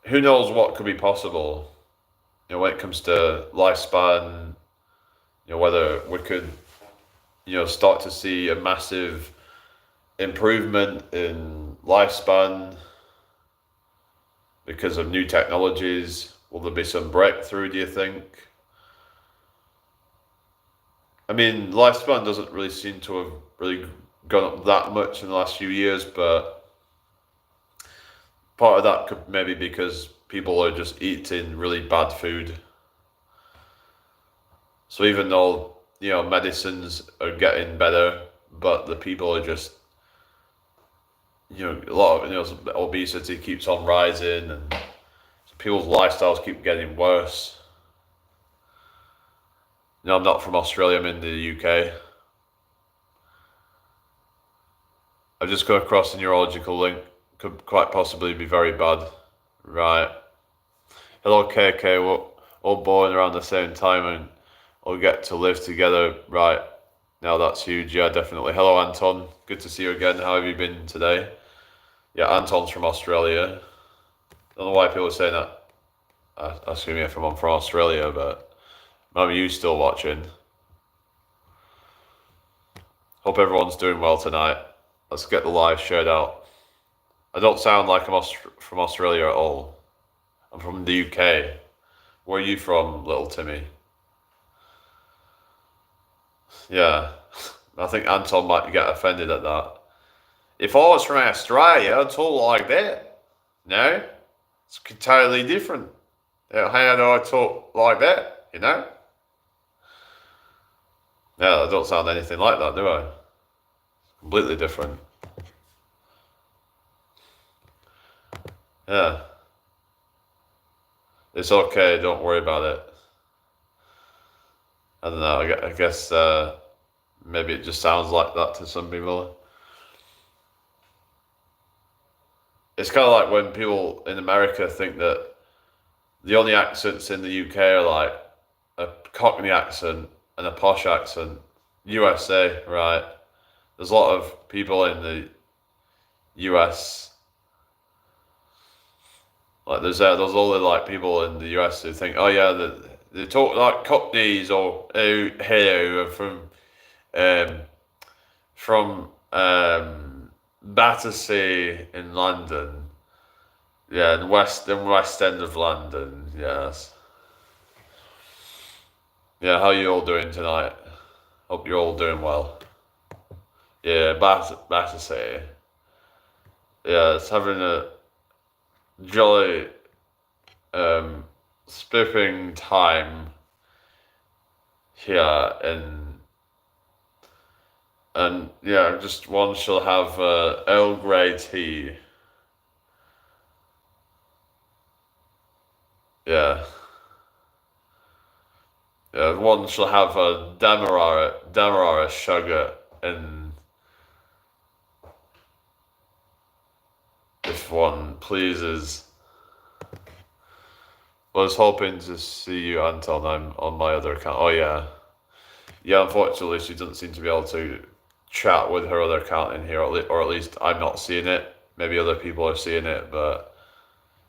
who knows what could be possible. When it comes to lifespan, whether we could start to see a massive improvement in lifespan because of new technologies, Will there be some breakthrough, do you think? I mean, lifespan doesn't really seem to have really gone up that much in the last few years, but part of that could maybe because people are just eating really bad food. So even though, medicines are getting better, but the people are just, a lot of, obesity keeps on rising and people's lifestyles keep getting worse. I'm not from Australia, I'm in the UK. I've just come across a neurological link, could quite possibly be very bad. Right. Hello, KK, we're all born around the same time and all get to live together. Right. Now that's huge. Yeah, definitely. Hello, Anton. Good to see you again. How have you been today? Yeah, Anton's from Australia. Don't know why people are saying that. Asking me if I'm from Australia, but maybe you still watching. Hope everyone's doing well tonight. Let's get the live shared out. I don't sound like I'm from Australia at all. I'm from the UK. Where are you from, little Timmy? Yeah, I think Anton might get offended at that. If I was from Australia, I'd talk like that. No, it's totally different. How do I talk like that, Yeah, I don't sound anything like that, do I? Completely different. Yeah. It's okay, don't worry about it. I don't know, I guess maybe it just sounds like that to some people. It's kind of like when people in America think that the only accents in the UK are like a Cockney accent and a posh accent. USA, right? There's a lot of people in the US. Like there's only like people in the US who think, oh yeah, they talk like Cockneys or hello from Battersea in London. Yeah, in west end of London. Yes. Yeah, how you all doing tonight? Hope you're all doing well. Yeah, Battersea. Yeah, it's having a jolly spiffing time here and yeah, just one shall have Earl Grey tea. Yeah. Yeah, one shall have a Demerara sugar and if one pleases. I was hoping to see you, Anton. I'm on my other account. Oh yeah. Yeah, unfortunately she doesn't seem to be able to chat with her other account in here, or at least I'm not seeing it. Maybe other people are seeing it, but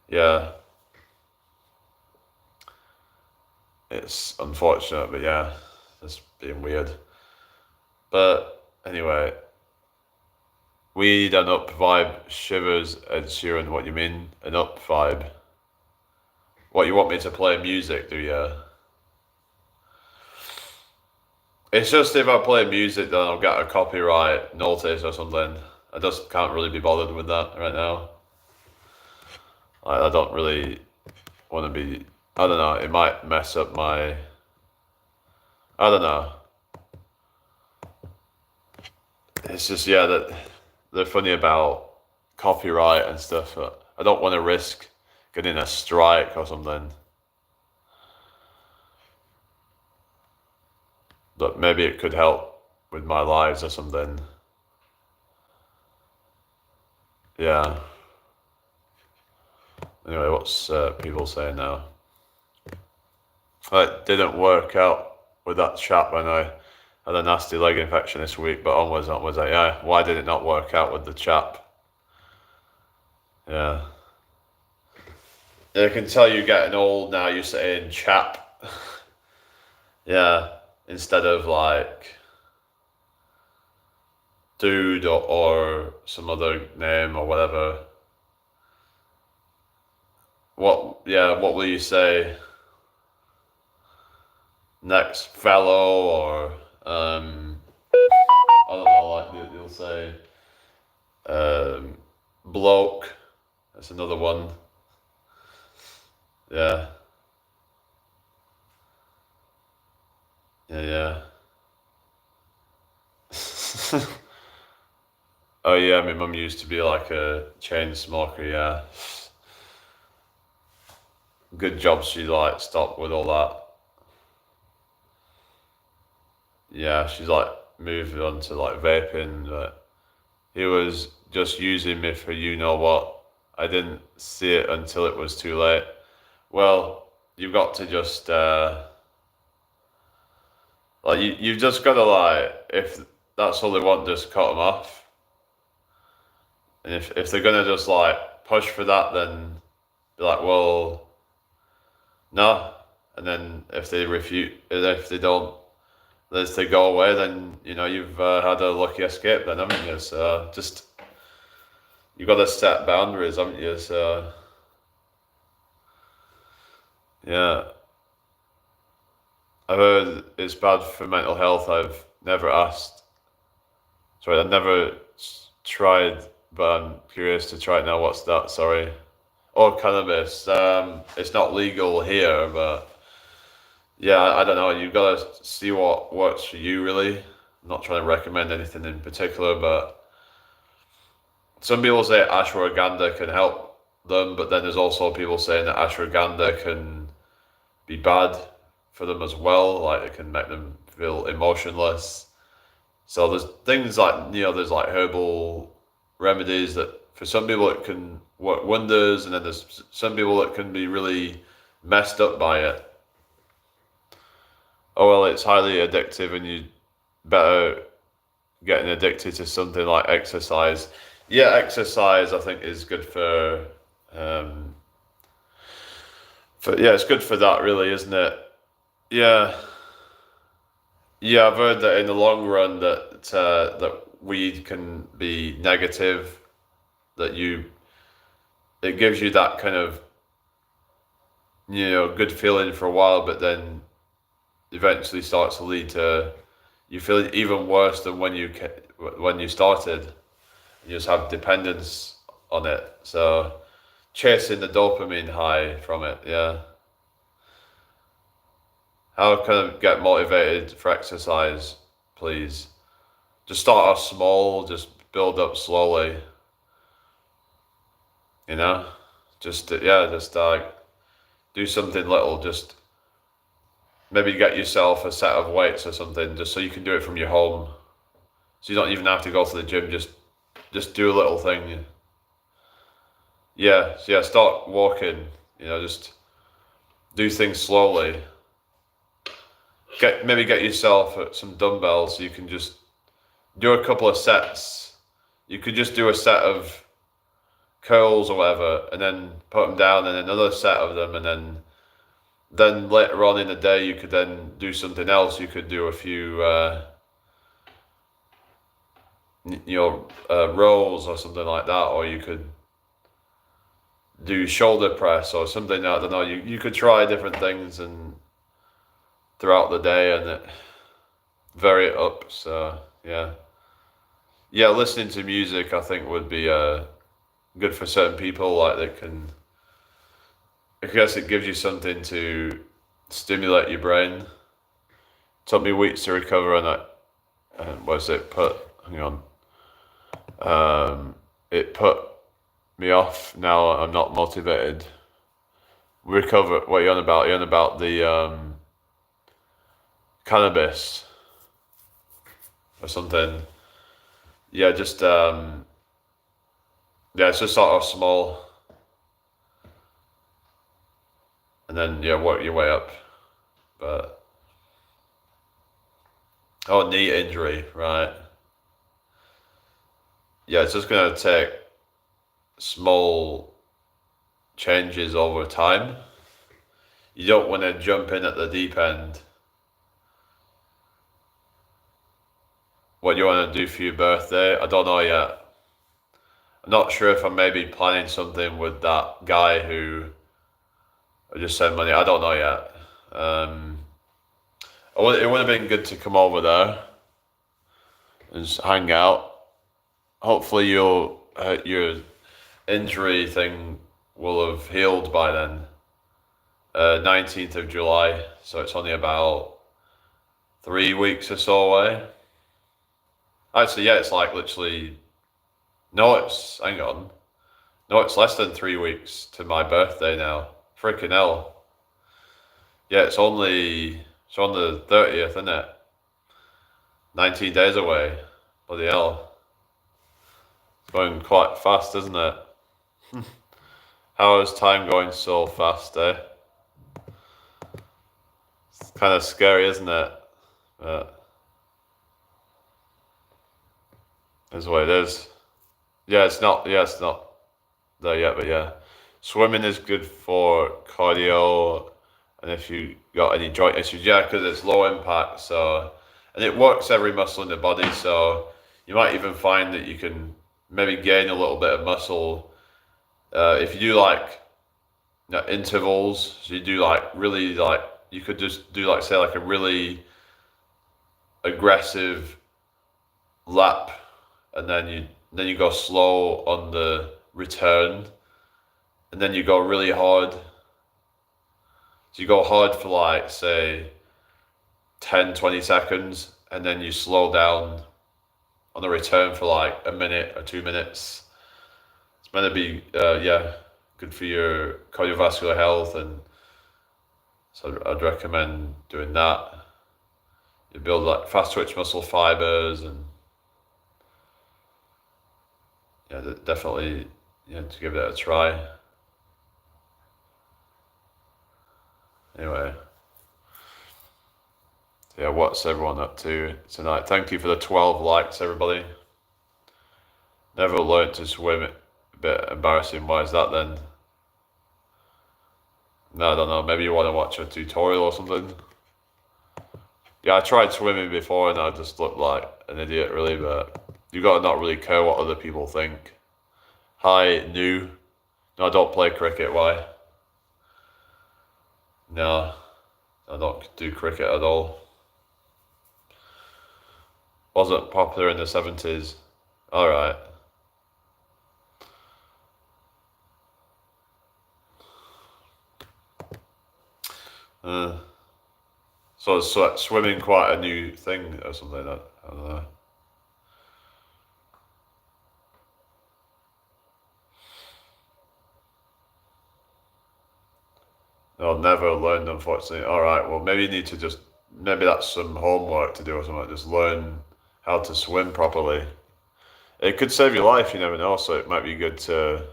yeah. It's unfortunate, but yeah, it's being weird. But anyway, we need an up vibe. Shivers, Ed Sheeran. What you mean, an up vibe? What, you want me to play music, do you? It's just if I play music, then I'll get a copyright notice or something. I just can't really be bothered with that right now. I don't really want to be. I don't know. It might mess up my. I don't know. It's just that they're funny about copyright and stuff. But I don't want to risk getting a strike or something. But maybe it could help with my lives or something. Yeah. Anyway, what's people saying now? It didn't work out with that chap when I had a nasty leg infection this week, but onwards. Yeah, why did it not work out with the chap? Yeah. I can tell you're getting old now, you're saying chap. Yeah, instead of like dude or some other name or whatever. what will you say next, fellow, or I don't know, like you'll say bloke. That's another one. Yeah. Yeah. Oh yeah, my mum used to be like a chain smoker, yeah. Good job she like stopped with all that. Yeah, she's like moved on to like vaping, but he was just using me for you know what. I didn't see it until it was too late. Well, you've got to just like you've just got to like if that's all they want, just cut them off. And if they're gonna just like push for that, then be like, well, no. And then if they refute, if they don't, if they go away, then you know you've had a lucky escape, then haven't you? So just you've got to set boundaries, haven't you? So yeah, I've heard it's bad for mental health. I've never asked. Sorry, I've never tried, but I'm curious to try it now. What's that? Sorry. Or cannabis. It's not legal here, but yeah, I don't know. You've got to see what works for you, really. I'm not trying to recommend anything in particular, but some people say ashwagandha can help them, but then there's also people saying that ashwagandha can be bad for them as well. Like it can make them feel emotionless. So there's things like, you know, there's like herbal remedies that for some people it can work wonders, and then there's some people that can be really messed up by it. Oh well, it's highly addictive, and you better getting addicted to something like exercise. Yeah, exercise I think is good um for yeah, it's good for that really, isn't it? Yeah. Yeah, I've heard that in the long run that weed can be negative, that it gives you that kind of, you know, good feeling for a while, but then eventually starts to lead to you feeling even worse than when you started. You just have dependence on it. So chasing the dopamine high from it, yeah. How can I get motivated for exercise, please? Just start off small, just build up slowly, you know? Just like do something little, just maybe get yourself a set of weights or something, just so you can do it from your home. So you don't even have to go to the gym, just do a little thing. Yeah, so yeah, start walking, you know, just do things slowly. Get yourself some dumbbells so you can just do a couple of sets. You could just do a set of curls or whatever, and then put them down, and another set of them, and then later on in the day you could then do something else. You could do a few rows or something like that, or you could do shoulder press or something. I don't know. You could try different things and throughout the day, and vary it up. So yeah, listening to music I think would be good for certain people. Like I guess it gives you something to stimulate your brain. Took me weeks to recover, and was it put? Hang on. It put me off. Now I'm not motivated. Recover. What are you on about? You're on about the cannabis or something. Yeah, just it's just sort of small, and then work your way up. But knee injury, right? Yeah, it's just gonna take small changes over time. You don't want to jump in at the deep end. What you want to do for your birthday? I don't know yet. I'm not sure if I'm maybe planning something with that guy who or just send money. I don't know yet. It would have been good to come over there and just hang out. Hopefully your injury thing will have healed by then. 19th of July, so it's only about 3 weeks or so away. Actually, yeah, it's like literally, hang on. No, it's less than 3 weeks to my birthday now. Freaking hell. Yeah, it's on the 30th, isn't it? 19 days away. Bloody hell. It's going quite fast, isn't it? How is time going so fast, eh? It's kind of scary, isn't it? But that's what it is. It's not there yet, but yeah. Swimming is good for cardio, and if you got any joint issues, yeah, because it's low impact, so, and it works every muscle in the body, so you might even find that you can maybe gain a little bit of muscle if you do like intervals. So you do like really like, you could just do like, say, like a really aggressive lap, and then you go slow on the return, and then you go really hard. So you go hard for like, say, 10-20 seconds, and then you slow down on the return for like a minute or 2 minutes. It's meant to be good for your cardiovascular health, and so I'd recommend doing that. You build like fast twitch muscle fibers, and definitely to give it a try. Anyway, what's everyone up to tonight? Thank you for the 12 likes, everybody. Never learned to swim. A bit embarrassing. Why is that then? No, I don't know. Maybe you want to watch a tutorial or something. Yeah, I tried swimming before and I just looked like an idiot, really, but you gotta not really care what other people think. Hi, new. No, I don't play cricket. Why? No, I don't do cricket at all. Wasn't popular in the 70s. Alright. So it's like swimming quite a new thing or something? I don't know. No, never learned, unfortunately. Alright, well, maybe you need to maybe that's some homework to do or something. Just learn how to swim properly. It could save your life, you never know, so it might be good to,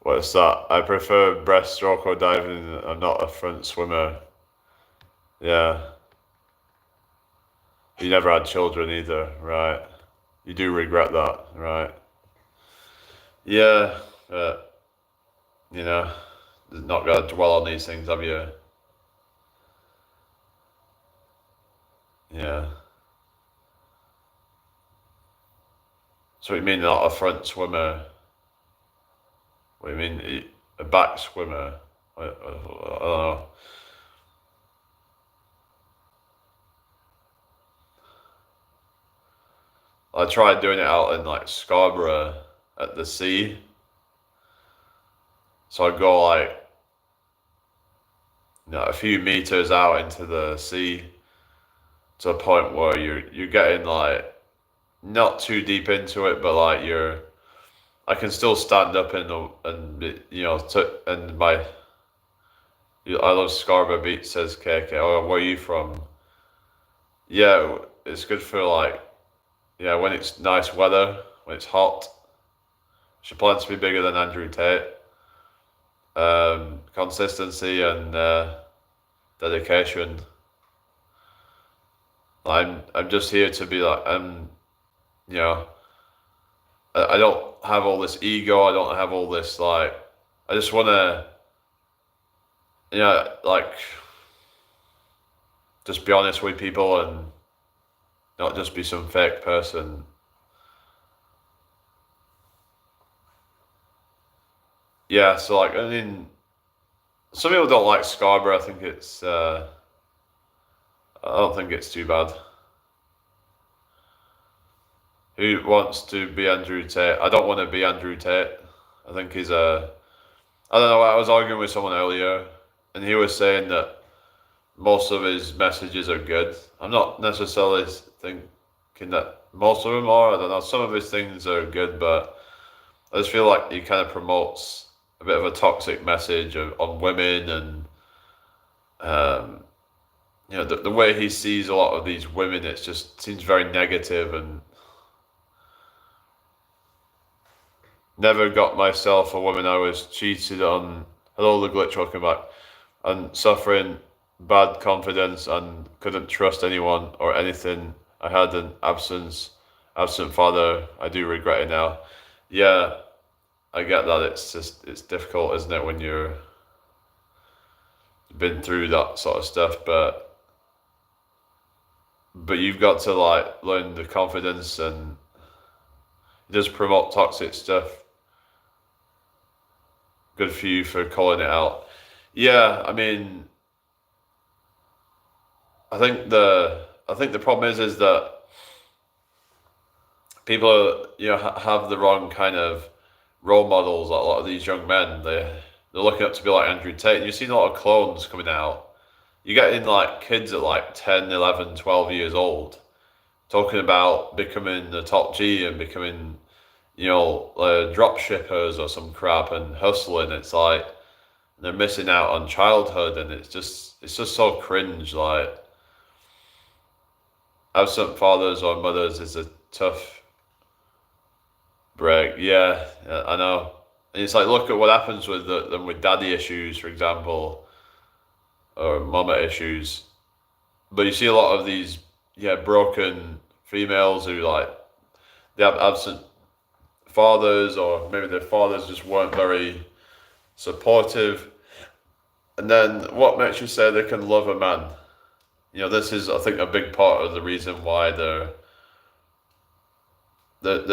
What's that? I prefer breaststroke or diving. I'm not a front swimmer. Yeah. You never had children either, right? You do regret that, right? Yeah, but, not going to dwell on these things, have you? Yeah. So you mean not a front swimmer? What do you mean, a back swimmer? I don't know. I tried doing it out in like Scarborough at the sea. So I'd go like, a few meters out into the sea to a point where you're getting like not too deep into it, but like I can still stand up I love Scarborough Beach, says KK. Oh, where are you from? Yeah, it's good for like, when it's nice weather, when it's hot. She plans to be bigger than Andrew Tate. Consistency and dedication. I'm just here to be like, I don't have all this ego. I don't have all this like. I just want to, like, just be honest with people and not just be some fake person. yeah, so like, I mean, some people don't like Scarborough. I think I don't think it's too bad. Who wants to be Andrew Tate? I don't want to be Andrew Tate. I think he's a. I don't know. I was arguing with someone earlier, and he was saying that most of his messages are good. I'm not necessarily thinking that most of them are. I don't know. Some of his things are good, but I just feel like he kind of promotes a bit of a toxic message on women and the way he sees a lot of these women. It just seems very negative and never got myself a woman I was cheated on. Hello, the glitch, welcome back. And suffering bad confidence and couldn't trust anyone or anything. I had an absent father. I do regret it now. Yeah, I get that. It's difficult, isn't it, when you're been through that sort of stuff, but you've got to like learn the confidence and just promote toxic stuff. Good for you for calling it out. Yeah, I mean, I think the problem is that people have the wrong kind of role models. Like a lot of these young men, they're looking up to be like Andrew Tate. And you've seen a lot of clones coming out. You get in like kids at like 10, 11, 12 years old talking about becoming the top G and becoming drop shippers or some crap and hustling. It's like they're missing out on childhood, and it's just so cringe. Like absent fathers or mothers is a tough break. Yeah, I know. And it's like look at what happens with them with daddy issues, for example, or mama issues. But you see a lot of these broken females who like they have absent fathers, or maybe their fathers just weren't very supportive. And then what makes you say they can love a man? This is, I think, a big part of the reason why they're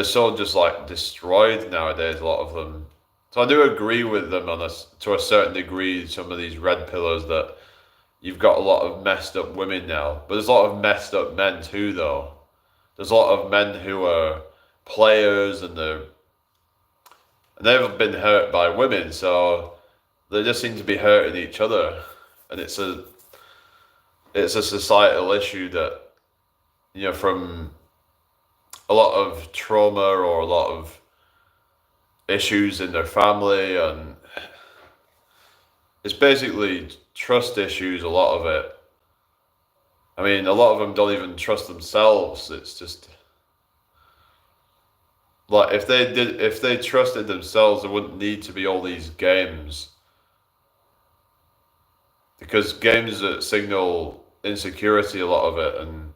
so just like destroyed nowadays. A lot of them. So I do agree with them to a certain degree. Some of these red pillars that you've got a lot of messed up women now, but there's a lot of messed up men too, though. There's a lot of men who are players and they've been hurt by women, so they just seem to be hurting each other, and it's a societal issue that from a lot of trauma or a lot of issues in their family, and it's basically trust issues. A lot of it. I mean, a lot of them don't even trust themselves. It's just like if they trusted themselves, there wouldn't need to be all these games. Because games that signal insecurity, a lot of it, and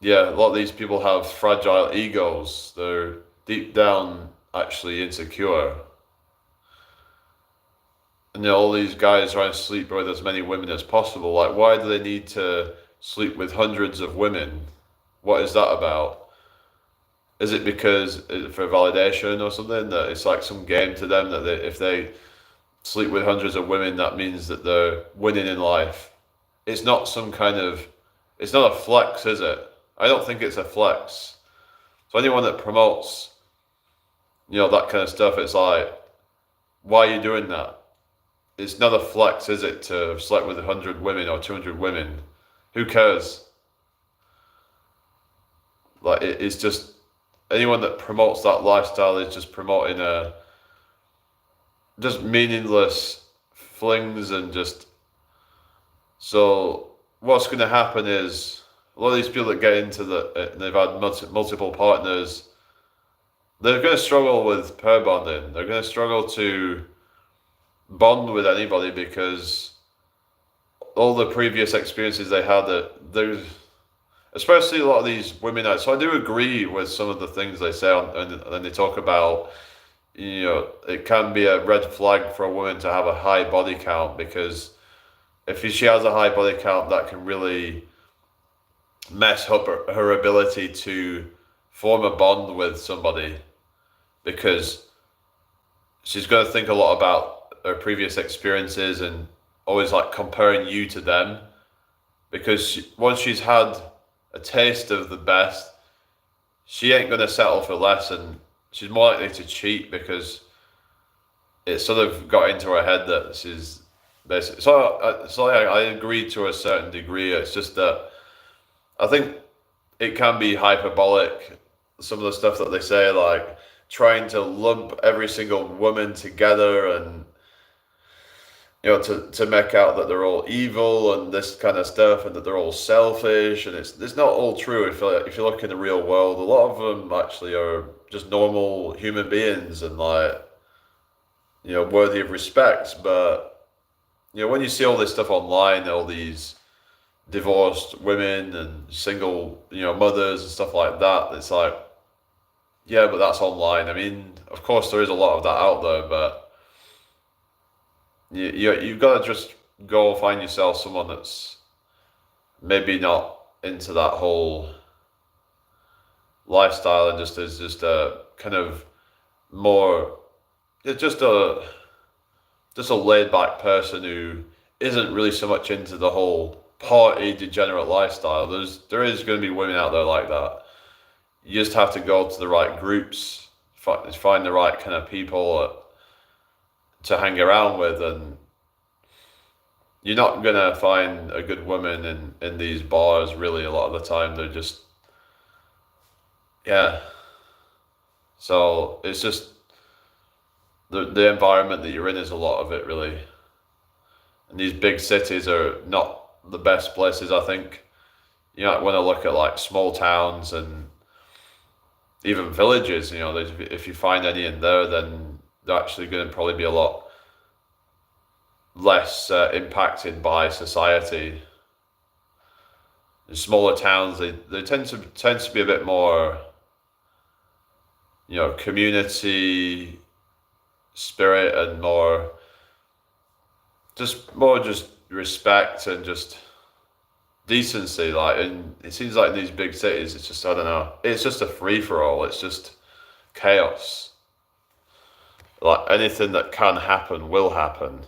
yeah, a lot of these people have fragile egos. They're deep down actually insecure. And all these guys trying to sleep with as many women as possible. Like, why do they need to sleep with hundreds of women? What is that about? Is it because for validation or something, that it's like some game to them that if they sleep with hundreds of women, that means that they're winning in life? It's not it's not a flex, is it? I don't think it's a flex. So anyone that promotes, that kind of stuff, it's like, why are you doing that? It's not a flex, is it, to have slept with 100 women or 200 women? Who cares? Like, it's just, anyone that promotes that lifestyle is just promoting just meaningless flings, and just, so what's going to happen is a lot of these people that get into they've had multiple partners, they're going to struggle with pair bonding. They're going to struggle to bond with anybody because all the previous experiences they had, that there's, especially a lot of these women. So I do agree with some of the things they say and they talk about, it can be a red flag for a woman to have a high body count, because if she has a high body count, that can really mess up her ability to form a bond with somebody, because she's going to think a lot about her previous experiences and always like comparing you to them, because once she's had a taste of the best, she ain't going to settle for less, and she's more likely to cheat because it sort of got into her head that this is basically. I agree to a certain degree. It's just that I think it can be hyperbolic. Some of the stuff that they say, like trying to lump every single woman together and to make out that they're all evil and this kind of stuff, and that they're all selfish, and it's not all true. If you look in the real world, a lot of them actually are just normal human beings and like worthy of respect. But when you see all this stuff online, all these divorced women and single mothers and stuff like that, it's like, yeah, but that's online. I mean, of course there is a lot of that out there, but you've got to just go find yourself someone that's maybe not into that whole lifestyle and just is just a kind of more just a laid back person who isn't really so much into the whole party degenerate lifestyle. There is going to be women out there like that. You just have to go to the right groups, find the right kind of people to hang around with, and you're not gonna find a good woman in these bars really a lot of the time. They're just, yeah. So it's just the environment that you're in is a lot of it really. And these big cities are not the best places, I think. You might want to look at like small towns and even villages. If you find any in there, then they're actually going to probably be a lot less impacted by society. In smaller towns, they tend to be a bit more, community spirit and more just respect and just decency. Like, and it seems like in these big cities, it's just, I don't know, it's just a free for all. It's just chaos. Like anything that can happen will happen.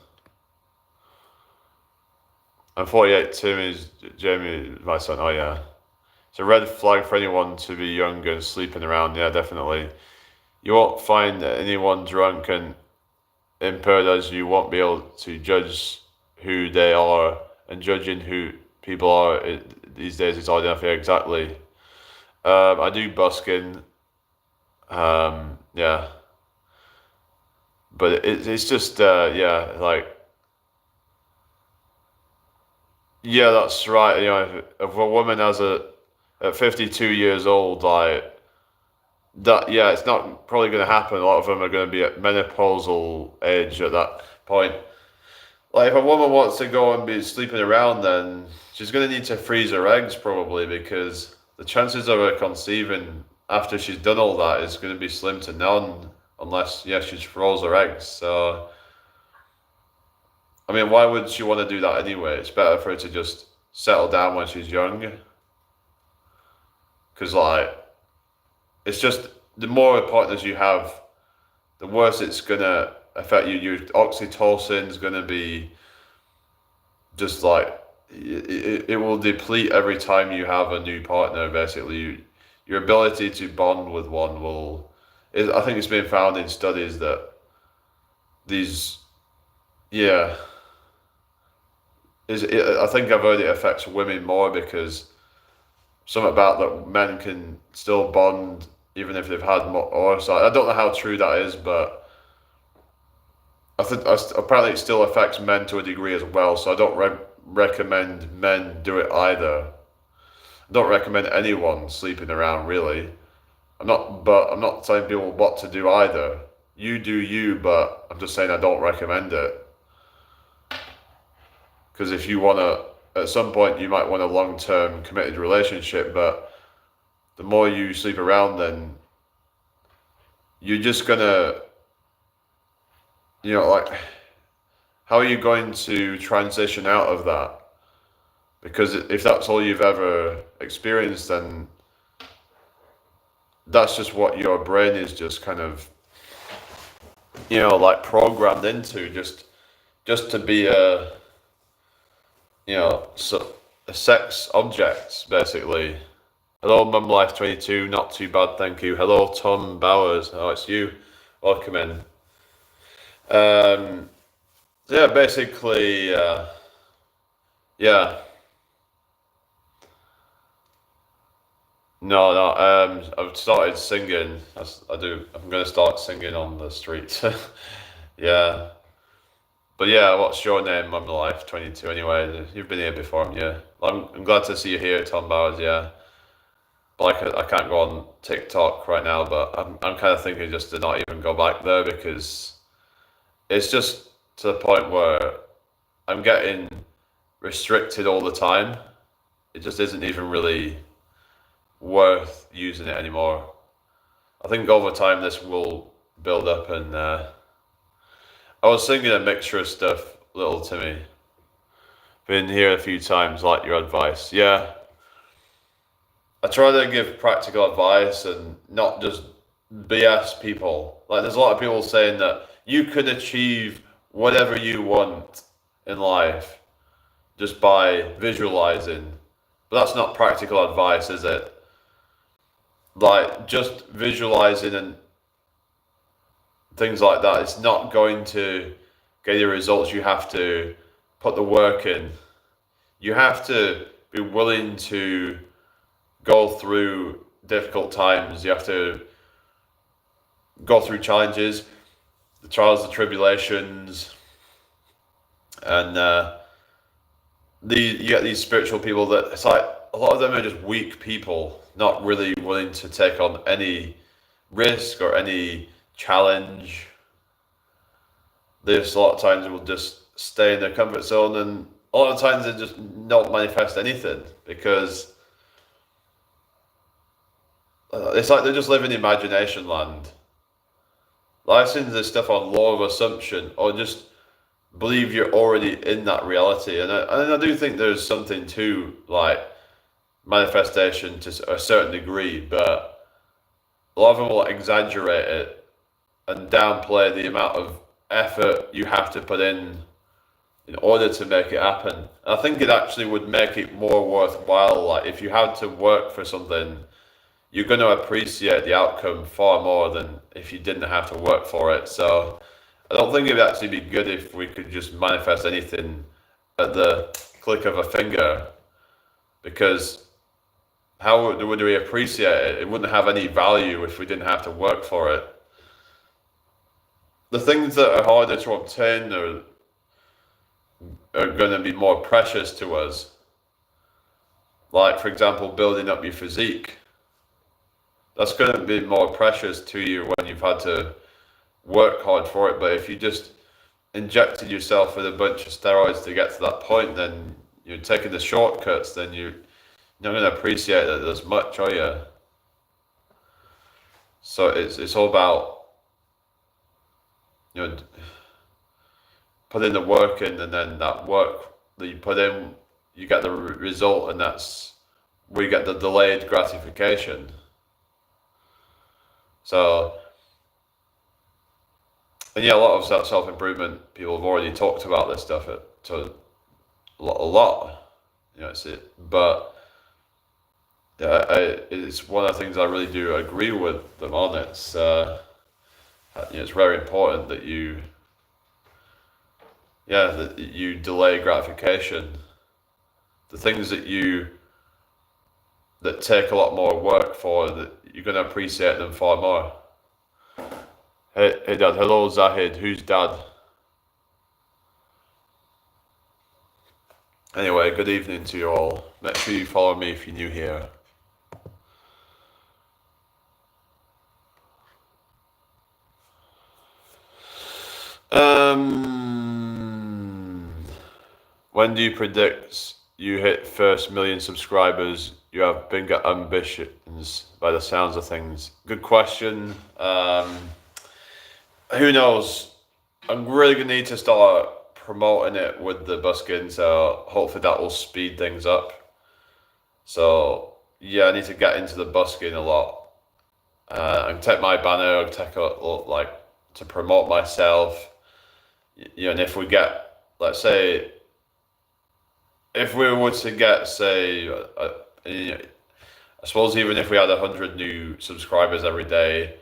And 48 to me is Jamie, my son. Oh yeah, it's a red flag for anyone to be young and sleeping around. Yeah, definitely. You won't find anyone drunk and impaired, as you won't be able to judge who they are, and judging who people are these days is all enough. Yeah, exactly. I do busking. Yeah, but it's just yeah, like. Yeah, that's right. If a woman at 52 years old, like that, yeah, it's not probably going to happen. A lot of them are going to be at menopausal age at that point. Like if a woman wants to go and be sleeping around, then she's going to need to freeze her eggs probably, because the chances of her conceiving after she's done all that is going to be slim to none, unless she froze her eggs. So. I mean, why would she want to do that anyway? It's better for her to just settle down when she's young. Because, like, it's just the more partners you have, the worse it's going to affect you. Your oxytocin's going to be just like, it will deplete every time you have a new partner, basically. Your ability to bond with one I think it's been found in studies that these, yeah. I think I've heard it affects women more, because something about that men can still bond even if they've had more. Or so I don't know how true that is, but I think apparently it still affects men to a degree as well. So I don't recommend men do it either. I don't recommend anyone sleeping around really. I'm not telling people what to do either. You do you, but I'm just saying I don't recommend it. Because if you want to, at some point, you might want a long-term committed relationship, but the more you sleep around, then you're just gonna, like, how are you going to transition out of that? Because if that's all you've ever experienced, then that's just what your brain is just kind of, like programmed into just to be a a sex object, basically. Hello, Mum Life 22, not too bad, thank you. Hello, Tom Bowers. Oh, it's you. Welcome in. Yeah, basically, yeah. No, I've started singing. I do. I'm going to start singing on the streets. Yeah. But yeah, what's your name, Mum Life 22? Anyway, you've been here before, haven't you? I'm glad to see you here, Tom Bowers. Yeah. But I can't go on TikTok right now, but I'm kind of thinking just to not even go back there because it's just to the point where I'm getting restricted all the time. It just isn't even really worth using it anymore. I think over time this will build up, and I was singing a mixture of stuff, little Timmy. Been here a few times, like your advice. Yeah. I try to give practical advice and not just BS people. Like there's a lot of people saying that you can achieve whatever you want in life just by visualizing. But that's not practical advice, is it? Like just visualizing and things like that, it's not going to get you results. You have to put the work in. You have to be willing to go through difficult times. You have to go through challenges, the trials, the tribulations, and you get these spiritual people that it's like a lot of them are just weak people, not really willing to take on any risk or any challenge. There's a lot of times will just stay in their comfort zone, and a lot of times they just not manifest anything because it's like they just live in imagination land. Like, I've seen this stuff on law of assumption, or just believe you're already in that reality. And I do think there's something to like manifestation to a certain degree, but a lot of them will exaggerate it and downplay the amount of effort you have to put in order to make it happen. And I think it actually would make it more worthwhile. Like if you had to work for something, you're going to appreciate the outcome far more than if you didn't have to work for it. So I don't think it would actually be good if we could just manifest anything at the click of a finger, because how would we appreciate it? It wouldn't have any value if we didn't have to work for it. The things that are harder to obtain are going to be more precious to us. Like, for example, building up your physique. That's going to be more precious to you when you've had to work hard for it. But if you just injected yourself with a bunch of steroids to get to that point, then you're taking the shortcuts, then you're not going to appreciate it as much, are you? So it's all about putting the work in, and then that work that you put in, you get the result, and that's where you get the delayed gratification. So, and yeah, a lot of self-improvement people have already talked about this stuff to a lot. It's it, but yeah, it's one of the things I really do agree with them on. It's it's very important that you delay gratification. The things that take a lot more work for, that you're going to appreciate them far more. Hey Dad. Hello, Zahid. Who's Dad? Anyway, good evening to you all. Make sure you follow me if you're new here. When do you predict you hit first million subscribers? You have bigger ambitions by the sounds of things. Good question. Who knows? I'm really gonna need to start promoting it with the busking, so hopefully that will speed things up. So yeah, I need to get into the busking a lot. I can take my banner, I can take to promote myself. And if we get, let's say, if we were to get, say, I suppose even if we had 100 new subscribers every day,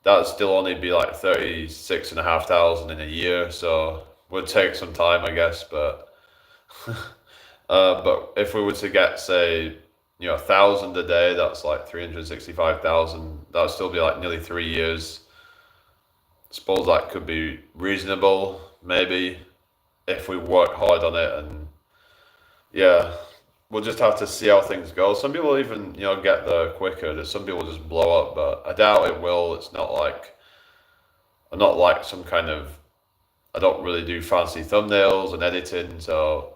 that'd still only be like 36,500 in a year. So would take some time, I guess. But but if we were to get, say, 1,000 a day, that's like 365,000. That'd still be like nearly 3 years. I suppose that could be reasonable, maybe, if we work hard on it. And yeah, we'll just have to see how things go. Some people even, get there quicker. Some people just blow up, but I doubt it will. It's not like, I'm not like some kind of, I don't really do fancy thumbnails and editing, so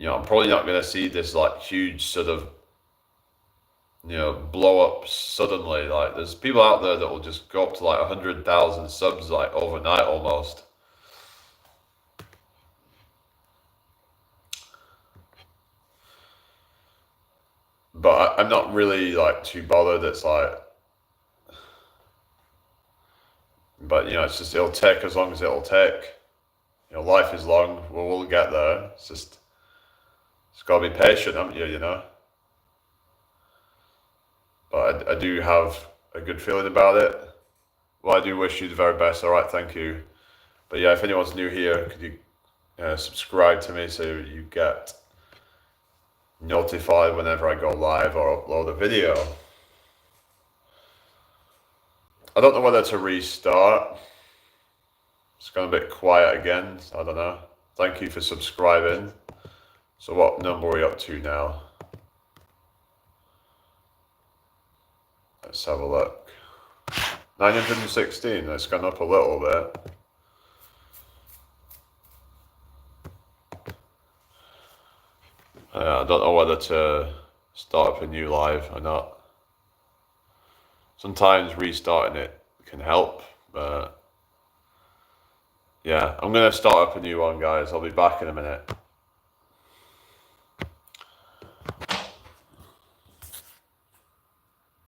I'm probably not going to see this like huge sort of, blow up suddenly. Like there's people out there that will just go up to like 100,000 subs like overnight almost. But I'm not really like too bothered. It's like, but it's just, it'll take as long as it'll take. Life is long. We'll get there. It's gotta be patient, haven't you? But I do have a good feeling about it. Well, I do wish you the very best. All right, thank you. But yeah, if anyone's new here, could you subscribe to me so you get notified whenever I go live or upload a video. I don't know whether to restart. It's gone a bit quiet again, so I don't know. Thank you for subscribing. So what number are we up to now? Let's have a look. 916, it's gone up a little bit. I don't know whether to start up a new live or not. Sometimes restarting it can help, but yeah, I'm going to start up a new one, guys. I'll be back in a minute.